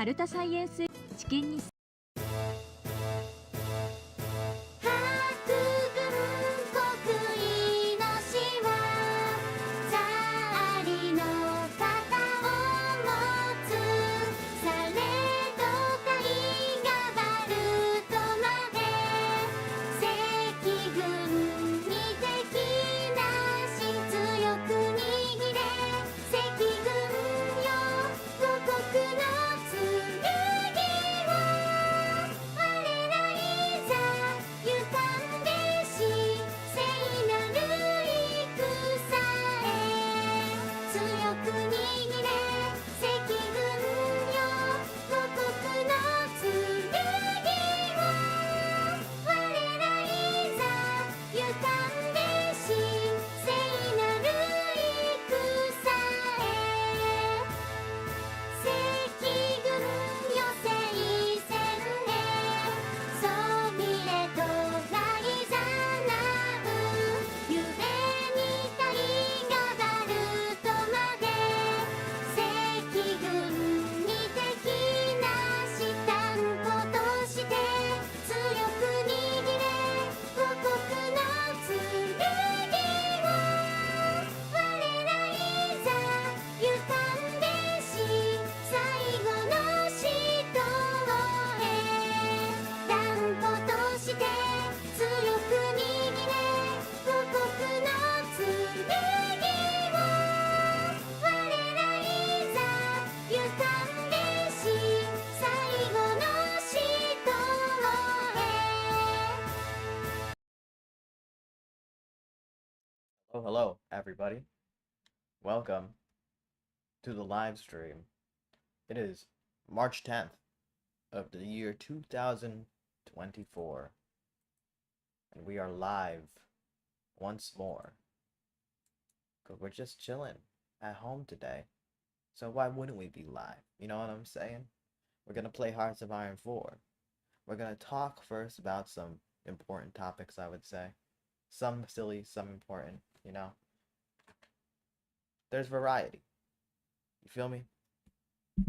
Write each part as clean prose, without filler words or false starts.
カルタサイエンス知見にHello, everybody. Welcome to the live stream. It is March 10th of the year 2024, and we are live once more. Because we're just chilling at home today, so why wouldn't we be live? You know what I'm saying? We're going to play Hearts of Iron 4. We're going to talk first about some important topics, I would say. Some silly, some important, you know? There's variety. You feel me?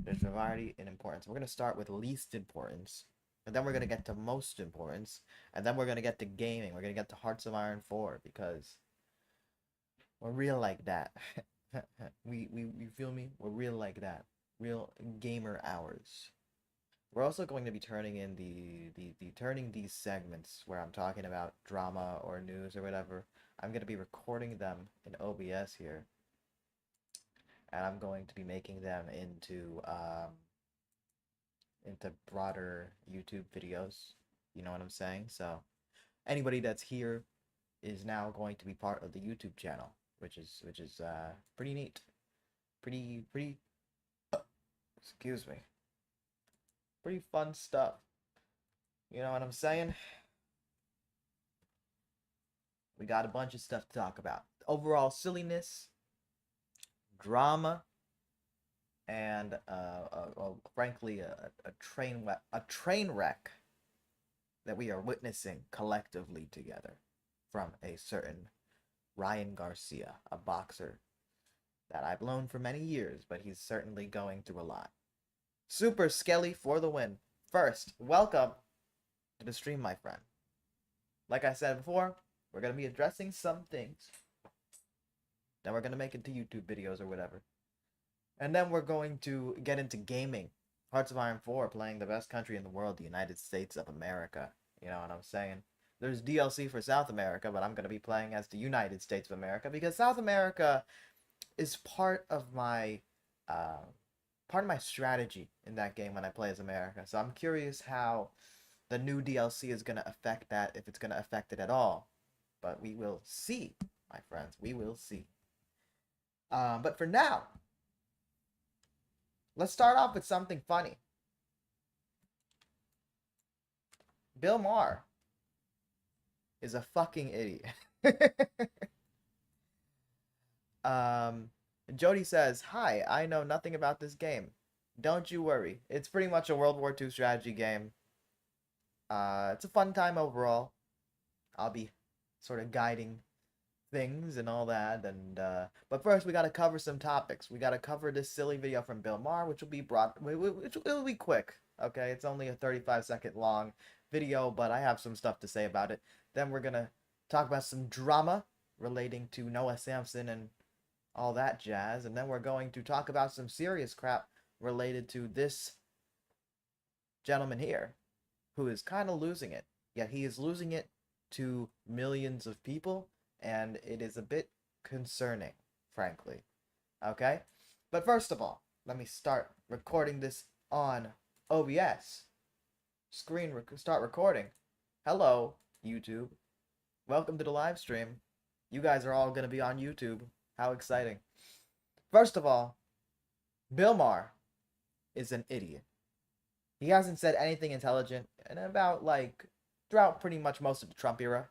There's variety in importance. We're going to start with least importance, and then we're going to get to most importance, and then we're going to get to gaming. We're going to get to Hearts of Iron 4, because we're real like that. we feel me? We're real like that. Real gamer hours. We're also going to be turning in turning these segments where I'm talking about drama or news or whatever. I'm going to be recording them in OBS here, and I'm going to be making them into broader YouTube videos. You know what I'm saying? So anybody that's here is now going to be part of the YouTube channel, which is pretty neat. Pretty excuse me. Pretty fun stuff. You know what I'm saying? We got a bunch of stuff to talk about. Overall silliness, drama, and frankly a train wreck that we are witnessing collectively together from a certain Ryan Garcia, a boxer that I've known for many years, but he's certainly going through a lot. Super Skelly for the win. First, welcome to the stream, my friend. Like I said before, we're going to be addressing some things. Then we're going to make it to YouTube videos or whatever. And then we're going to get into gaming. Hearts of Iron 4, playing the best country in the world, the United States of America. You know what I'm saying? There's DLC for South America, but I'm going to be playing as the United States of America, because South America is part of my strategy in that game when I play as America. So I'm curious how the new DLC is going to affect that, if it's going to affect it at all. But we will see, my friends. We will see. But for now, let's start off with something funny. Bill Maher is a fucking idiot. Jody says, "Hi, I know nothing about this game. Don't you worry. It's pretty much a World War II strategy game. It's a fun time overall. I'll be sort of guiding things and all that. And but first, we gotta cover some topics. We gotta cover this silly video from Bill Maher, which will be which will be quick. Okay, it's only a 35-second long video, but I have some stuff to say about it. Then we're gonna talk about some drama relating to Noah Samsen and all that jazz, and then we're going to talk about some serious crap related to this gentleman here, who is kind of losing it. Yet he is losing it to millions of people, and it is a bit concerning, frankly. Okay? But first of all, let me start recording this on OBS. Start recording. Hello, YouTube. Welcome to the live stream. You guys are all going to be on YouTube. How exciting. First of all, Bill Maher is an idiot. He hasn't said anything intelligent in about, like, throughout pretty much most of the Trump era.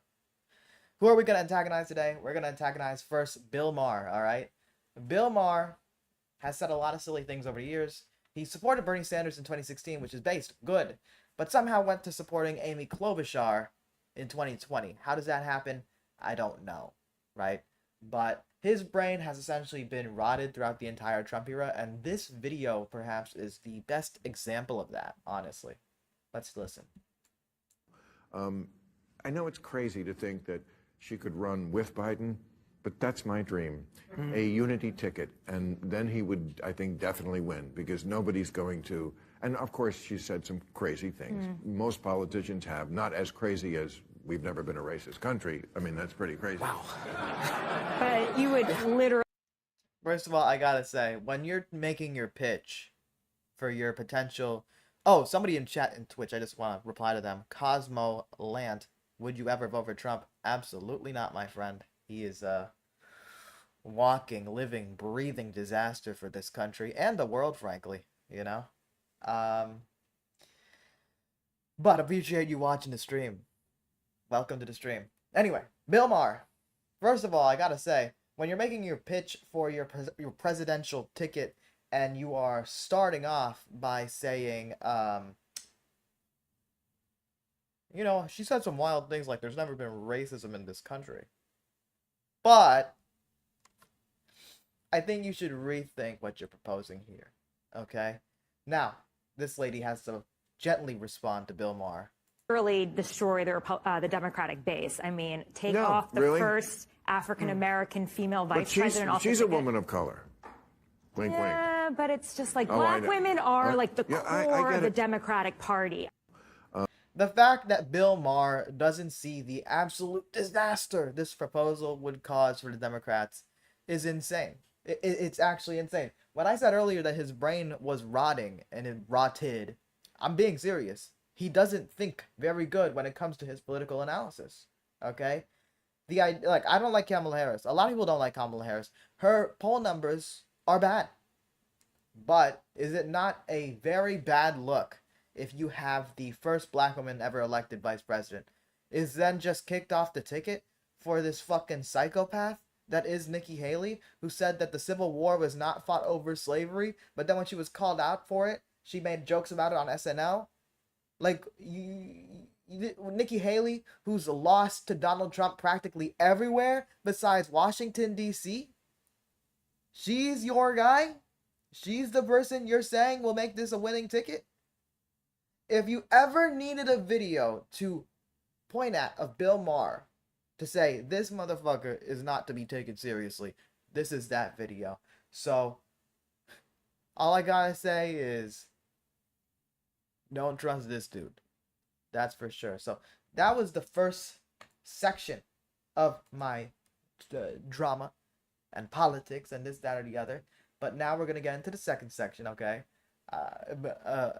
Who are we going to antagonize today? We're going to antagonize first Bill Maher, alright? Bill Maher has said a lot of silly things over the years. He supported Bernie Sanders in 2016, which is based, good, but somehow went to supporting Amy Klobuchar in 2020. How does that happen? I don't know, right? But his brain has essentially been rotted throughout the entire Trump era, and this video perhaps is the best example of that, honestly. Let's listen. I know it's crazy to think that she could run with Biden, but that's my dream. A unity ticket, and then he would, I think, definitely win, because nobody's going to, and of course she said some crazy things. Most politicians have, not as crazy as we've never been a racist country. I mean, that's pretty crazy. Wow. But you would literally... First of all, I gotta say, when you're making your pitch for your potential... Oh, somebody in chat in Twitch, I just want to reply to them. Cosmo Lant, would you ever vote for Trump? Absolutely not, my friend. He is a walking, living, breathing disaster for this country and the world, frankly, you know? But appreciate you watching the stream. Welcome to the stream. Anyway, Bill Maher. First of all, I gotta say, when you're making your pitch for your presidential ticket and you are starting off by saying, you know, she said some wild things like there's never been racism in this country. But I think you should rethink what you're proposing here, okay? Now, this lady has to gently respond to Bill Maher. Literally destroy the Democratic base. I mean, take No, off the really? first African-American female But vice president off the she's a ticket. woman of color. Wink, wink. Yeah, but it's just like Oh, I black know. women are like the Yeah, I core get of the it. Democratic Party. The fact that Bill Maher doesn't see the absolute disaster this proposal would cause for the Democrats is insane. It's actually insane. When I said earlier that his brain was rotting and it rotted, I'm being serious. He doesn't think very good when it comes to his political analysis. Okay? I don't like Kamala Harris. A lot of people don't like Kamala Harris. Her poll numbers are bad. But is it not a very bad look if you have the first black woman ever elected vice president is then just kicked off the ticket for this fucking psychopath that is Nikki Haley, who said that the Civil War was not fought over slavery, but then when she was called out for it, she made jokes about it on SNL? Like, Nikki Haley, who's lost to Donald Trump practically everywhere besides Washington, D.C., she's your guy? She's the person you're saying will make this a winning ticket? If you ever needed a video to point at of Bill Maher to say this motherfucker is not to be taken seriously, this is that video. So all I gotta say is don't trust this dude. That's for sure. So that was the first section of my drama and politics and this, that, or the other. But now we're gonna get into the second section, okay?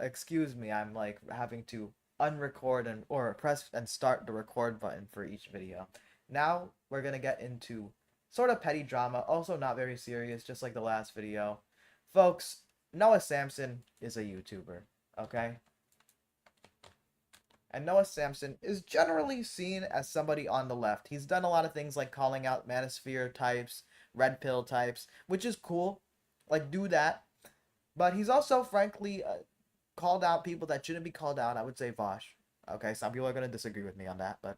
Excuse me, I'm like having to unrecord or press and start the record button for each video. Now we're gonna get into sort of petty drama, also not very serious, just like the last video. Folks, Noah Samsen is a YouTuber, okay? And Noah Samsen is generally seen as somebody on the left. He's done a lot of things like calling out manosphere types, red pill types, which is cool. Like, do that. But he's also, frankly, called out people that shouldn't be called out. I would say Vosh. Okay, some people are going to disagree with me on that, but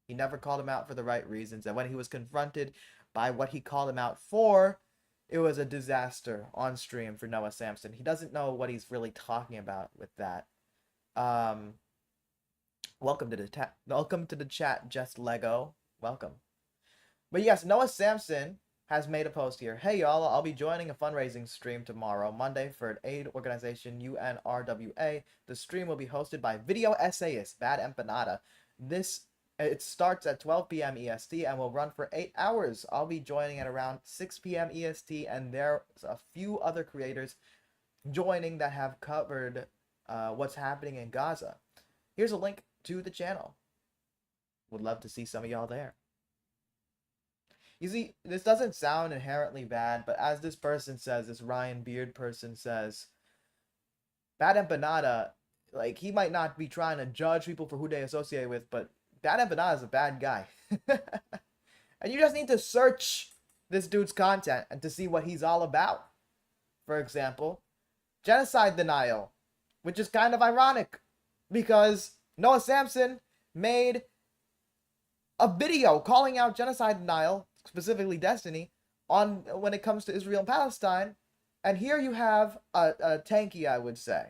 He never called him out for the right reasons. And when he was confronted by what he called him out for, it was a disaster on stream for Noah Samsen. He doesn't know what he's really talking about with that. Welcome to the chat, Just Lego. Welcome. But yes, Noah Samsen has made a post here. Hey y'all, I'll be joining a fundraising stream tomorrow, Monday, for an aid organization UNRWA. The stream will be hosted by video essayist Bad Empanada. It starts at 12 p.m. EST and will run for 8 hours. I'll be joining at around 6 p.m. EST, and there's a few other creators joining that have covered what's happening in Gaza. Here's a link to the channel. Would love to see some of y'all there. You see, this doesn't sound inherently bad, but as this person says, this Ryan Beard person says, Bad Empanada, like, he might not be trying to judge people for who they associate with, but Bad Empanada is a bad guy. And you just need to search this dude's content and to see what he's all about. For example, genocide denial, which is kind of ironic because Noah Samsen made a video calling out genocide denial, specifically Destiny, on when it comes to Israel and Palestine. And here you have a tanky, I would say,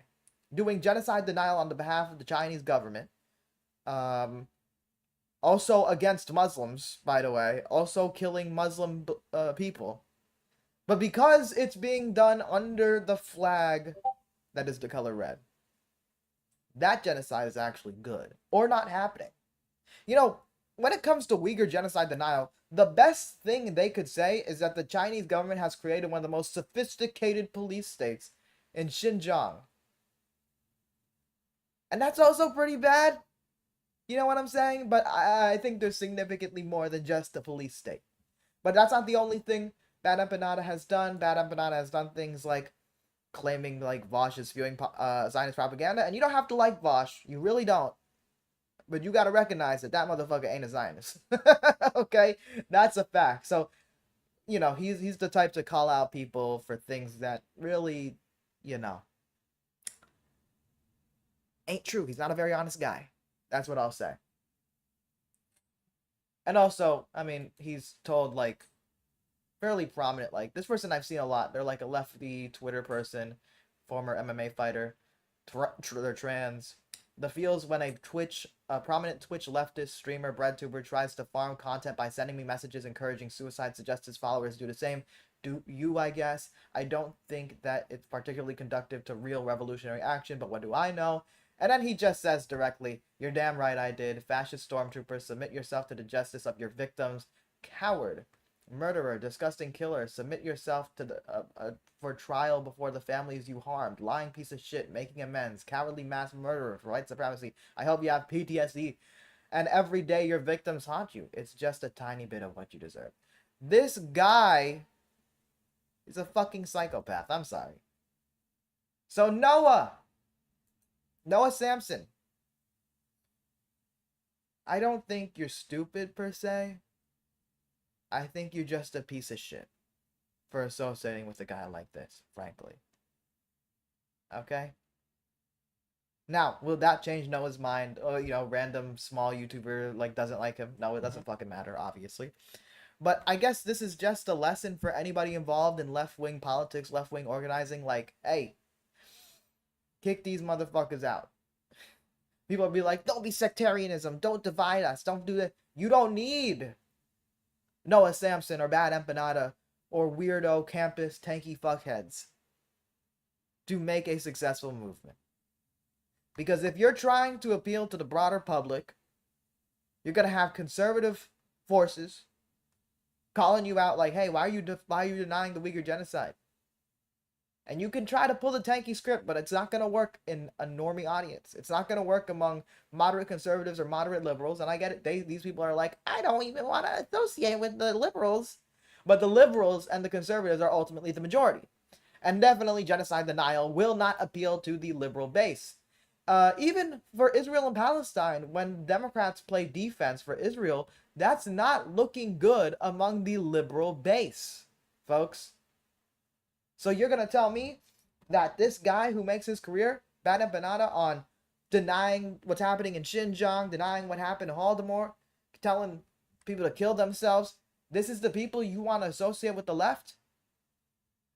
doing genocide denial on the behalf of the Chinese government. Also against Muslims, by the way. Also killing Muslim people. But because it's being done under the flag that is the color red, that genocide is actually good. Or not happening. You know, when it comes to Uyghur genocide denial, the best thing they could say is that the Chinese government has created one of the most sophisticated police states in Xinjiang. And that's also pretty bad. You know what I'm saying? But I think there's significantly more than just the police state. But that's not the only thing Bad Empanada has done. Bad Empanada has done things like claiming like Vosh is spewing Zionist propaganda. And you don't have to like Vosh. You really don't. But you got to recognize that that motherfucker ain't a Zionist. Okay? That's a fact. So, you know, he's the type to call out people for things that really, you know, ain't true. He's not a very honest guy. That's what I'll say. And also, I mean, he's told, like, fairly prominent, like, this person I've seen a lot. They're, like, a lefty Twitter person, former MMA fighter. They're trans. The feels when a prominent Twitch leftist streamer, breadtuber, tries to farm content by sending me messages encouraging suicide, suggests his followers do the same. Do you, I guess? I don't think that it's particularly conducive to real revolutionary action, but what do I know? And then he just says directly, you're damn right I did. Fascist stormtroopers, submit yourself to the justice of your victims. Coward. Murderer. Disgusting killer. Submit yourself to the for trial before the families you harmed. Lying piece of shit. Making amends. Cowardly mass murderer for white supremacy. I hope you have PTSD. And every day your victims haunt you. It's just a tiny bit of what you deserve. This guy is a fucking psychopath. I'm sorry. So Noah Samsen, I don't think you're stupid per se. I think you're just a piece of shit for associating with a guy like this, frankly. Okay? Now, will that change Noah's mind? Or, you know, random small YouTuber, like, doesn't like him? No, it doesn't fucking matter, obviously. But I guess this is just a lesson for anybody involved in left-wing politics, left-wing organizing, like, hey, kick these motherfuckers out. People will be like, don't be sectarianism, don't divide us, don't do that. You don't need Noah Samsen or Bad Empanada or weirdo campus tanky fuckheads to make a successful movement. Because if you're trying to appeal to the broader public, you're going to have conservative forces calling you out like, hey, why are you denying the Uyghur genocide? And you can try to pull the tanky script, but it's not going to work in a normie audience. It's not going to work among moderate conservatives or moderate liberals. And I get it. These people are like, I don't even want to associate with the liberals. But the liberals and the conservatives are ultimately the majority. And definitely genocide denial will not appeal to the liberal base. Even for Israel and Palestine, when Democrats play defense for Israel, that's not looking good among the liberal base, folks. So you're going to tell me that this guy who makes his career, Bad Empanada, on denying what's happening in Xinjiang, denying what happened in Holodomor, telling people to kill themselves, this is the people you want to associate with the left?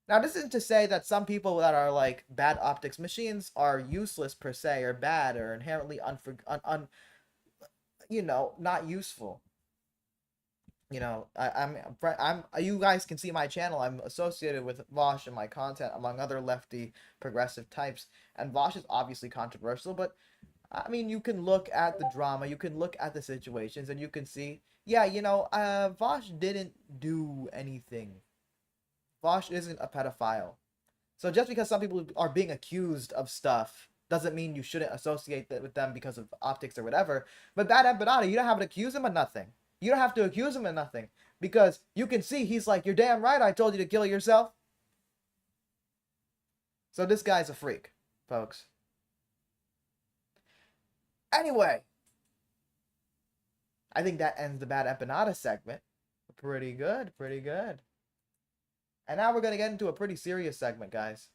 Now, this isn't to say that some people that are like bad optics machines are useless per se, or bad, or inherently not useful. You know, I'm you guys can see my channel. I'm associated with Vosh and my content, among other lefty progressive types. And Vosh is obviously controversial, but I mean, you can look at the drama, you can look at the situations, and you can see, yeah, Vosh didn't do anything. Vosh isn't a pedophile. So just because some people are being accused of stuff doesn't mean you shouldn't associate that with them because of optics or whatever. But Bad Empanada, you don't have to accuse him of nothing. You don't have to accuse him of nothing. Because you can see he's like, you're damn right I told you to kill yourself. So this guy's a freak, folks. Anyway, I think that ends the Bad Empanada segment. Pretty good, pretty good. And now we're going to get into a pretty serious segment, guys.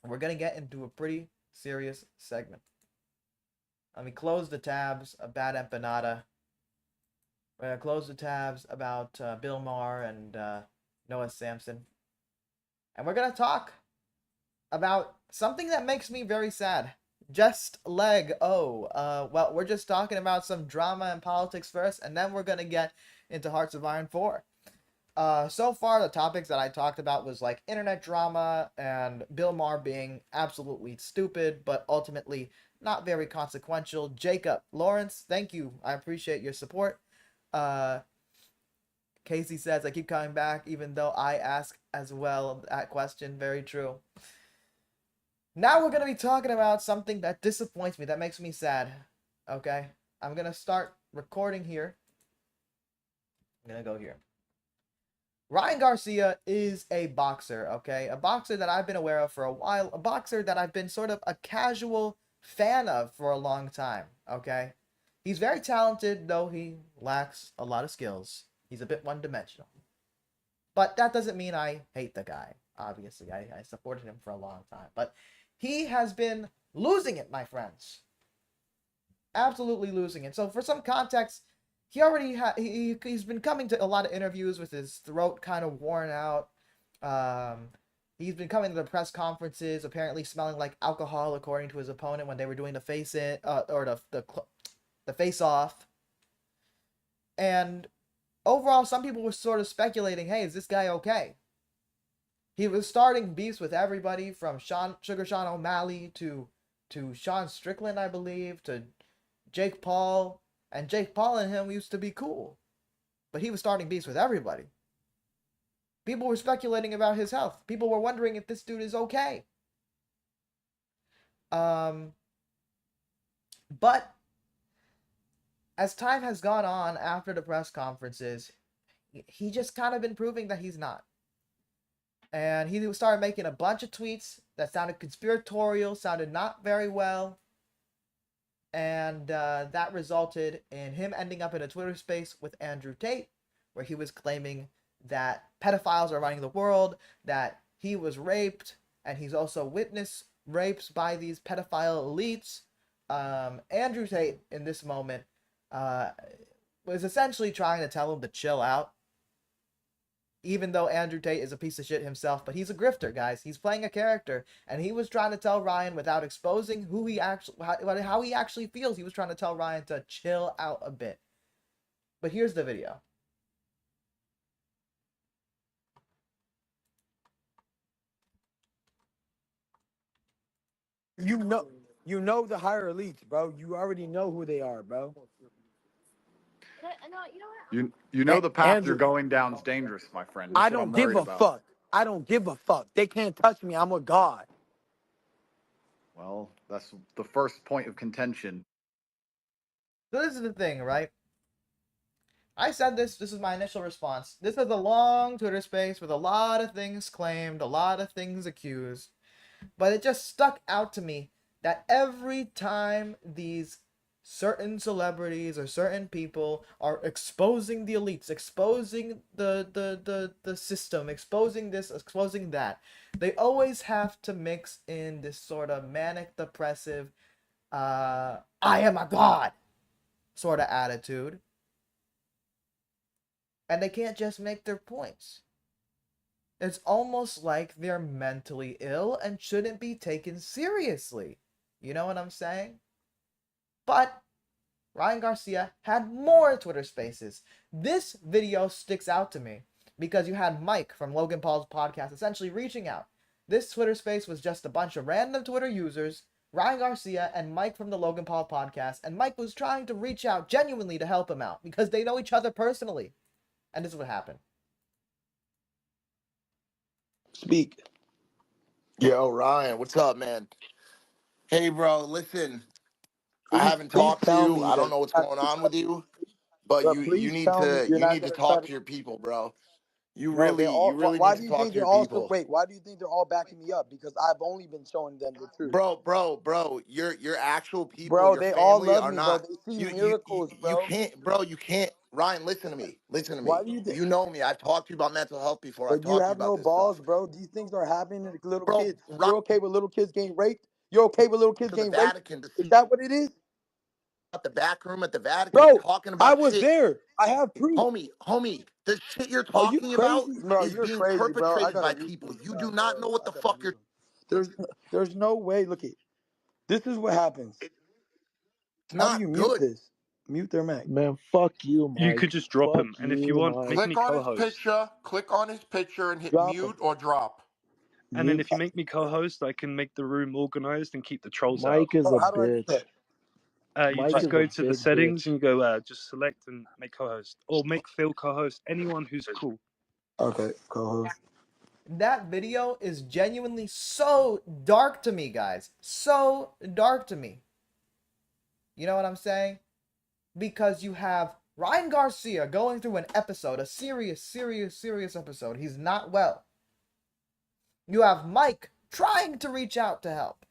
We're going to get into a pretty serious segment. Let me close the tabs of Bad Empanada. We're going to close the tabs about Bill Maher and Noah Samson. And we're going to talk about something that makes me very sad. Just leg. Well, we're just talking about some drama and politics first, and then we're going to get into Hearts of Iron 4. So far, the topics that I talked about was like internet drama and Bill Maher being absolutely stupid, but ultimately not very consequential. Jacob Lawrence, thank you. I appreciate your support. Casey says, I keep coming back even though I ask as well that question. Very true. Now we're going to be talking about something that disappoints me, that makes me sad. Okay? I'm going to start recording here. I'm going to go here. Ryan Garcia is a boxer, okay? A boxer that I've been aware of for a while. A boxer that I've been sort of a casual fan of for a long time, okay? He's very talented, though he lacks a lot of skills. He's a bit one-dimensional. But that doesn't mean I hate the guy, obviously. I supported him for a long time. But he has been losing it, my friends. Absolutely losing it. So for some context, he already he's been coming to a lot of interviews with his throat kind of worn out. He's been coming to the press conferences, apparently smelling like alcohol, according to his opponent when they were doing the face off. And overall, some people were sort of speculating, hey, is this guy okay? He was starting beefs with everybody from Sugar Sean O'Malley to Sean Strickland, I believe, to Jake Paul. And Jake Paul and him used to be cool. But he was starting beefs with everybody. People were speculating about his health. People were wondering if this dude is okay. But as time has gone on after the press conferences, he just kind of been proving that he's not. And he started making a bunch of tweets that sounded conspiratorial, sounded not very well. And that resulted in him ending up in a Twitter space with Andrew Tate, where he was claiming that pedophiles are running the world, that he was raped, and he's also witnessed rapes by these pedophile elites. Andrew Tate, in this moment, was essentially trying to tell him to chill out. Even though Andrew Tate is a piece of shit himself, but he's a grifter, guys. He's playing a character, and he was trying to tell Ryan without exposing who he actually, how he actually feels. He was trying to tell Ryan to chill out a bit. But here's the video. You know the higher elites, bro. You already know who they are, bro. You know the path Andrew, you're going down is dangerous, my friend. That's I what don't I'm give worried a about. fuck. I don't give a fuck. They can't touch me. I'm a god. Well, that's the first point of contention. So this is the thing, right? I said this is my initial response. This is a long Twitter space with a lot of things claimed, a lot of things accused. But it just stuck out to me that every time these certain celebrities or certain people are exposing the elites, exposing the system, exposing this, exposing that, they always have to mix in this sort of manic depressive I am a god sort of attitude. and they can't just make their points. It's almost like they're mentally ill and shouldn't be taken seriously. You know what I'm saying? But Ryan Garcia had more Twitter spaces. This video sticks out to me because you had Mike from Logan Paul's podcast essentially reaching out. This Twitter space was just a bunch of random Twitter users, Ryan Garcia and Mike from the Logan Paul podcast, and Mike was trying to reach out genuinely to help him out because they know each other personally. And this is what happened. Speak. Yo, Ryan, what's up, man? Hey, bro, listen, I haven't Please talked to tell you. me I that don't know you're what's not going gonna on try with to, you, but bro. you Please need tell me to you're you not need to gonna try talk to. to your people, bro. You No, they really all. you really Why need do to you talk think to they're your all so? people. Wait, why do you think they're all backing me up? Because I've only been showing them the truth, Bro, your actual people, bro. your They all family love are me, bro. not They see you miracles, you bro. can't, bro, you can't. Ryan, listen to me. Listen to Why me. do you think? You know me. I've talked to you about mental health before. I've But you talked to you have about no this balls, stuff. bro. These things are happening to little Bro, kids. Ryan, You're okay with little kids getting raped? You're okay with little kids to the getting raped? Vatican to Is see that what it is, about the back room at the Vatican bro? talking I about was shit. there. I have proof. Homie, the shit you're Are you talking about crazy, bro? is You're being crazy, bro. I perpetrated gotta by mute people. this You guy, do not bro. know what I the gotta fuck mute you're. him. There's no way. Look it. This is what happens. It's How do not you mute good. this? Mute their mic. Man, fuck you, You Mike. could just drop Fuck him, and if you you, want, make Mike. me Click on his co-host. picture, click on his picture and hit Drop him. mute or drop. And then Mute. if you make me co-host, I can make the room organized and keep the trolls out. Mike is Oh, a how do I do bitch. that? You Mike just is a go to the big settings bitch. and you go just select and make co-host, or make Phil co-host. Anyone who's cool. Okay, co-host. That video is genuinely so dark to me, guys. So dark to me. You know what I'm saying? Because you have Ryan Garcia going through an episode, a serious episode. He's not well. You have Mike trying to reach out to help.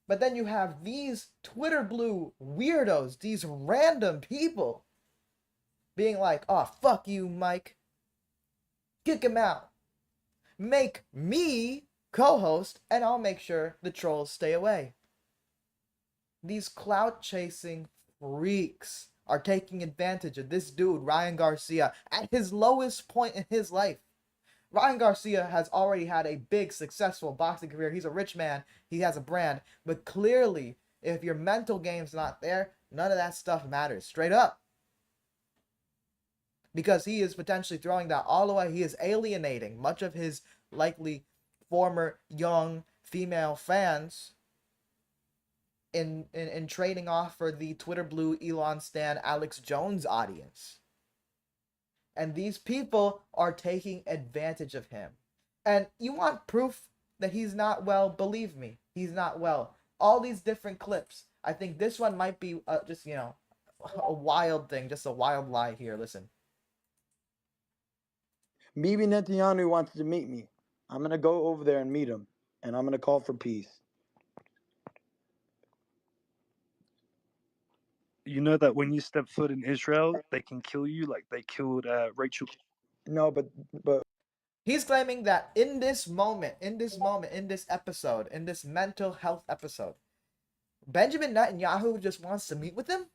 But then you have these Twitter blue weirdos, these random people, being like, oh, fuck you, Mike. Kick him out. Make me co-host, and I'll make sure the trolls stay away. These clout chasing freaks are taking advantage of this dude, Ryan Garcia, at his lowest point in his life. Ryan Garcia has already had a big, successful boxing career. He's a rich man. He has a brand. But clearly, if your mental game's not there, none of that stuff matters. Straight up. Because he is potentially throwing that all away. He is alienating much of his likely former young female fans in trading off for the Twitter blue Elon Stan Alex Jones audience. And these people are taking advantage of him. And you want proof that he's not well? Believe me, he's not well. All these different clips. I think this one might be just, a wild thing, just a wild lie here. Listen. Bibi Netanyahu wants to meet me. I'm going to go over there and meet him. And I'm going to call for peace. You know that when you step foot in Israel, they can kill you like they killed Rachel. No, but He's claiming that in this episode, in this mental health episode, Benjamin Netanyahu just wants to meet with him?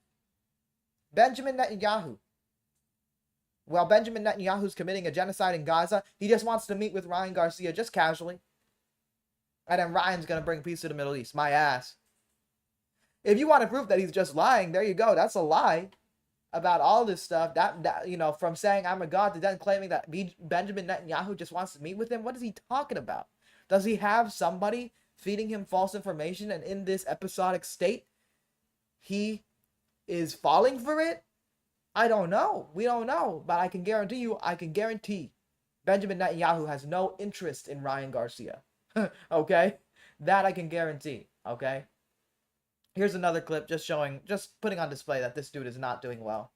Benjamin Netanyahu. While Benjamin Netanyahu's committing a genocide in Gaza, he just wants to meet with Ryan Garcia just casually. And then Ryan's going to bring peace to the Middle East. My ass. If you want to prove that he's just lying, there you go. That's a lie about all this stuff. That from saying I'm a god to then claiming that Benjamin Netanyahu just wants to meet with him. What is he talking about? Does he have somebody feeding him false information, and in this episodic state, he is falling for it? I don't know. We don't know. But I can guarantee Benjamin Netanyahu has no interest in Ryan Garcia. Okay? That I can guarantee. Okay? Here's another clip just putting on display that this dude is not doing well.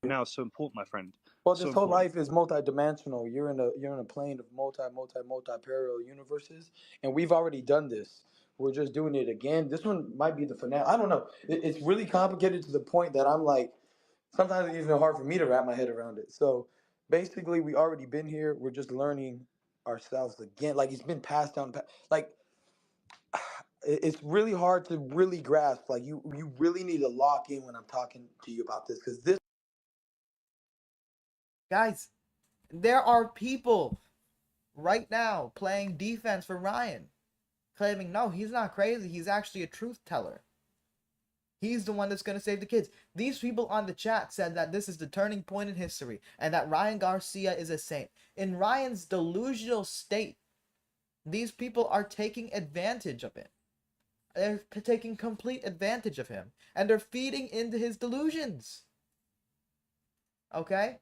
Now, so important, my friend. well, So this whole important. life is multidimensional. You're in a plane of multi parallel universes, and we've already done this. We're just doing it again. This one might be the finale. I don't know. It's really complicated to the point that I'm like, sometimes it's even hard for me to wrap my head around it. So basically, we already been here. We're just learning ourselves again. Like it's been passed down. Like it's really hard to really grasp. Like you really need to lock in when I'm talking to you about this because this Guys, there are people right now playing defense for Ryan, claiming, no, he's not crazy. He's actually a truth teller. He's the one that's going to save the kids. These people on the chat said that this is the turning point in history and that Ryan Garcia is a saint. In Ryan's delusional state, these people are taking advantage of it. They're taking complete advantage of him. And they're feeding into his delusions. Okay?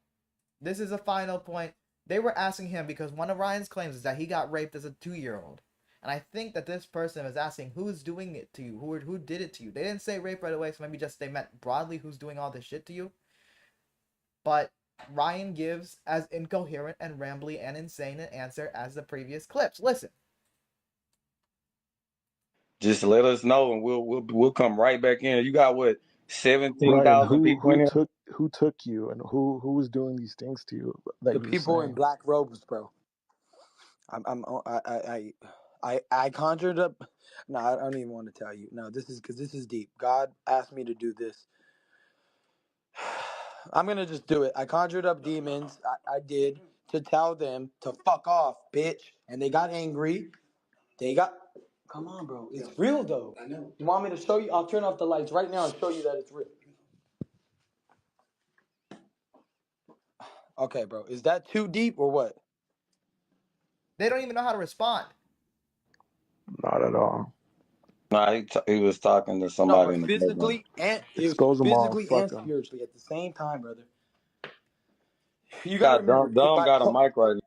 This is a final point. They were asking him because one of Ryan's claims is that he got raped as a 2-year-old. And I think that this person was asking who's doing it to you, who did it to you. They didn't say rape right away, so maybe just they meant broadly who's doing all this shit to you. But Ryan gives as incoherent and rambly and insane an answer as the previous clips. Listen. Just let us know, and we'll come right back in. You got what, 17,000 Ryan, people in here? who took you, and who was doing these things to you? Like The people in black robes, bro. I conjured up. No, I don't even want to tell you. No, this is deep. God asked me to do this. I'm gonna just do it. I conjured up demons. I did to tell them to fuck off, bitch. And they got angry. Come on, bro. It's real though. I know. You want me to show you? I'll turn off the lights right now and show you that it's real. Okay, bro. Is that too deep or what? They don't even know how to respond. Not at all. Nah, he was talking to somebody in the physically background. and Expose them all. physically Fuck and them. spiritually at the same time, brother. You Got gotta remember, Dumb got a mic right now.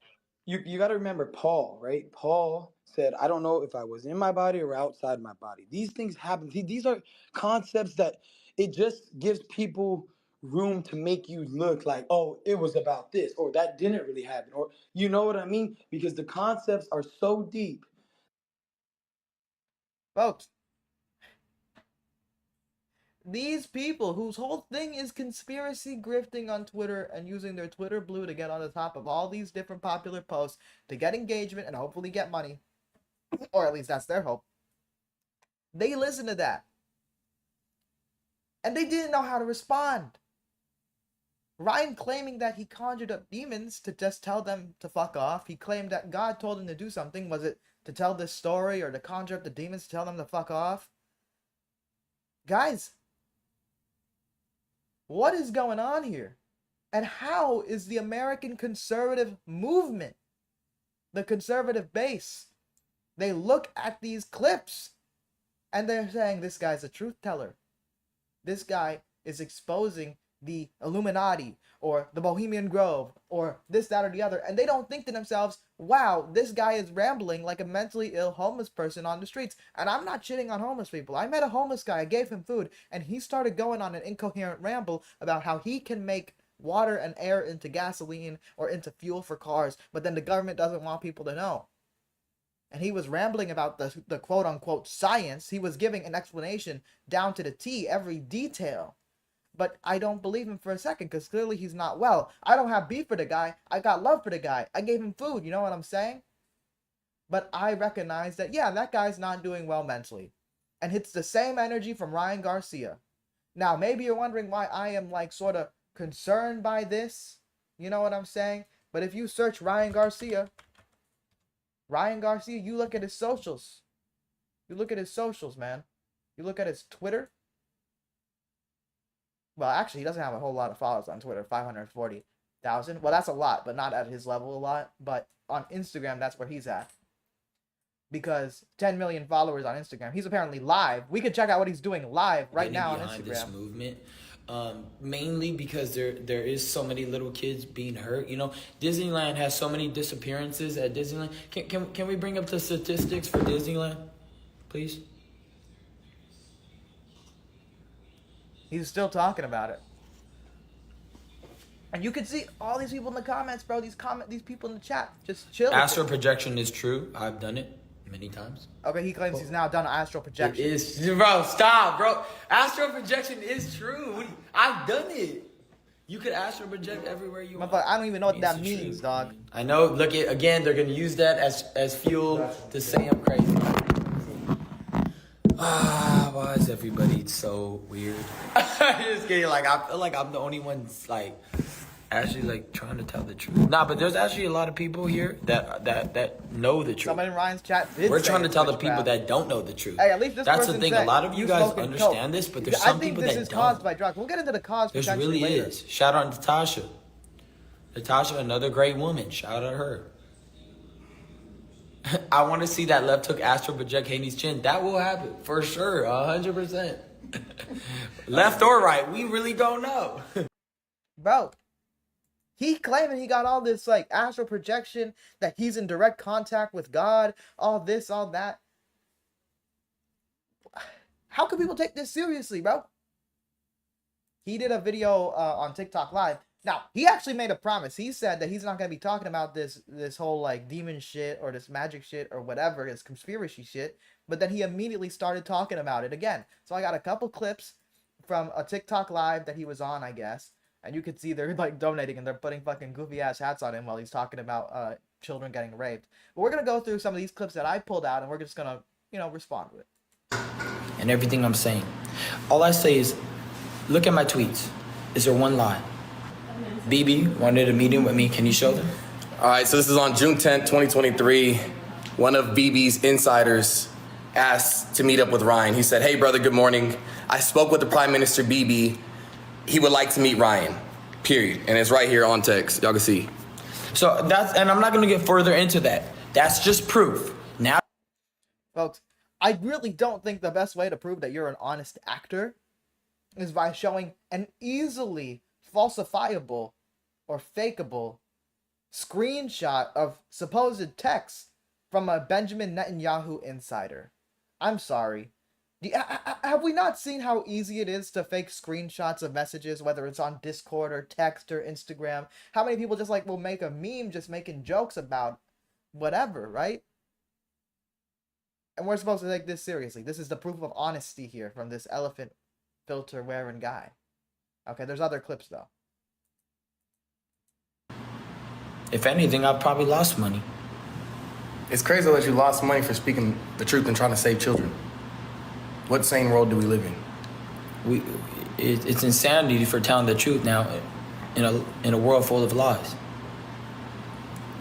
you gotta remember Paul, right? Paul said, "I don't know if I was in my body or outside my body." These things happen. See, these are concepts that it just gives people room to make you look like, oh, it was about this, or that didn't really happen, or you know what I mean? Because the concepts are so deep. Folks, these people whose whole thing is conspiracy grifting on Twitter and using their Twitter blue to get on the top of all these different popular posts to get engagement and hopefully get money, or at least that's their hope. They listened to that. And they didn't know how to respond. Ryan claiming that he conjured up demons to just tell them to fuck off. He claimed that God told him to do something. Was it to tell this story or to conjure up the demons to tell them to fuck off? Guys, what is going on here? And how is the American conservative movement, the conservative base, they look at these clips and they're saying this guy's a truth teller. This guy is exposing the Illuminati or the Bohemian Grove or this, that, or the other. And they don't think to themselves, wow, this guy is rambling like a mentally ill homeless person on the streets. And I'm not shitting on homeless people. I met a homeless guy. I gave him food. And he started going on an incoherent ramble about how he can make water and air into gasoline or into fuel for cars. But then the government doesn't want people to know. And he was rambling about the quote-unquote science. He was giving an explanation down to the T, every detail. But I don't believe him for a second because clearly he's not well. I don't have beef for the guy. I got love for the guy. I gave him food. You know what I'm saying? But I recognize that, yeah, that guy's not doing well mentally. And it's the same energy from Ryan Garcia. Now, maybe you're wondering why I am like sort of concerned by this. You know what I'm saying? But if you search Ryan Garcia, you look at his socials. You look at his socials, man. You look at his Twitter. Well, actually, he doesn't have a whole lot of followers on Twitter, 540,000. Well, that's a lot, but not at his level a lot. But on Instagram, that's where he's at. Because 10 million followers on Instagram. He's apparently live. We could check out what he's doing live right now on Instagram. This movement. Mainly because there is so many little kids being hurt. You know, Disneyland has so many disappearances at Disneyland. Can we bring up the statistics for Disneyland, please? He's still talking about it. And you can see all these people in the comments, bro. These people in the chat just chill. Astral projection is true. I've done it many times. Okay, he claims he's now done astral projection. It is, bro. Stop, bro. Astral projection is true. I've done it. You could astral project everywhere you want. I don't even know what that means, dog. I know. Look, again, they're gonna use that as fuel to say I'm crazy. Why is everybody so weird? I'm just kidding. Like, I feel like I'm the only one, like, actually like trying to tell the truth. Nah, but there's actually a lot of people here that know the truth. Somebody in Ryan's chat did We're say trying to it's tell the people witchcraft. that don't know the truth. Hey, at least this That's the person thing. said A lot of you guys smoking understand coke. this, but there's I some think people this that is don't. caused by drugs. We'll get into the cause This potentially really later. is. Shout out Natasha. Natasha, another great woman. Shout out her. I want to see that left hook astral project Haney's chin. That will happen for sure, 100%. Left or right, we really don't know. Bro, he claiming he got all this like astral projection, that he's in direct contact with God, all this, all that. How can people take this seriously, bro? He did a video on TikTok Live. Now, he actually made a promise. He said that he's not going to be talking about this whole like demon shit or this magic shit or whatever, this conspiracy shit. But then he immediately started talking about it again. So I got a couple clips from a TikTok Live that he was on, I guess. And you could see they're like donating and they're putting fucking goofy ass hats on him while he's talking about children getting raped. But we're going to go through some of these clips that I pulled out and we're just going to, respond to it. And everything I'm saying. All I say is, look at my tweets. Is there one lie? BB wanted a meeting with me. Can you show them? All right, so this is on June 10th, 2023. One of BB's insiders asked to meet up with Ryan. He said, "Hey, brother, good morning. I spoke with the Prime Minister, BB. He would like to meet Ryan, period." And it's right here on text. Y'all can see. So and I'm not going to get further into that. That's just proof. Now, folks, I really don't think the best way to prove that you're an honest actor is by showing an easily falsifiable or fakeable screenshot of supposed text from a Benjamin Netanyahu insider. I'm sorry. Have we not seen how easy it is to fake screenshots of messages, whether it's on Discord or text or Instagram? How many people just like will make a meme just making jokes about whatever, right? And we're supposed to take this seriously. This is the proof of honesty here from this elephant filter wearing guy. Okay, there's other clips though. if anything, I've probably lost money. It's crazy that you lost money for speaking the truth and trying to save children. What sane world do we live in? It's insanity for telling the truth now in a world full of lies.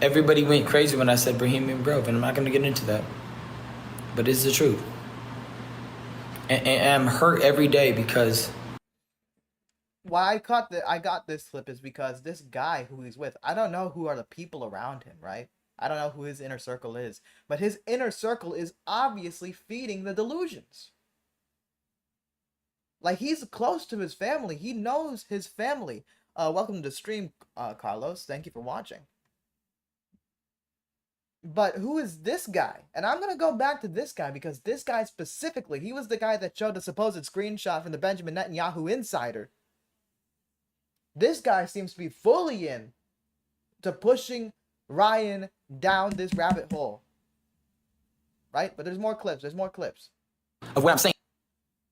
Everybody went crazy when I said Bohemian Grove, and I'm not going to get into that. But it's the truth. And I'm hurt every day because... Why I got this clip is because this guy who he's with, I don't know who are the people around him, right? I don't know who his inner circle is. But his inner circle is obviously feeding the delusions. Like, he's close to his family. He knows his family. Welcome to the stream, Carlos. Thank you for watching. But who is this guy? And I'm going to go back to this guy because this guy specifically, he was the guy that showed the supposed screenshot from the Benjamin Netanyahu insider. This guy seems to be fully in to pushing Ryan down this rabbit hole. Right? But there's more clips. There's more clips. Of what I'm saying.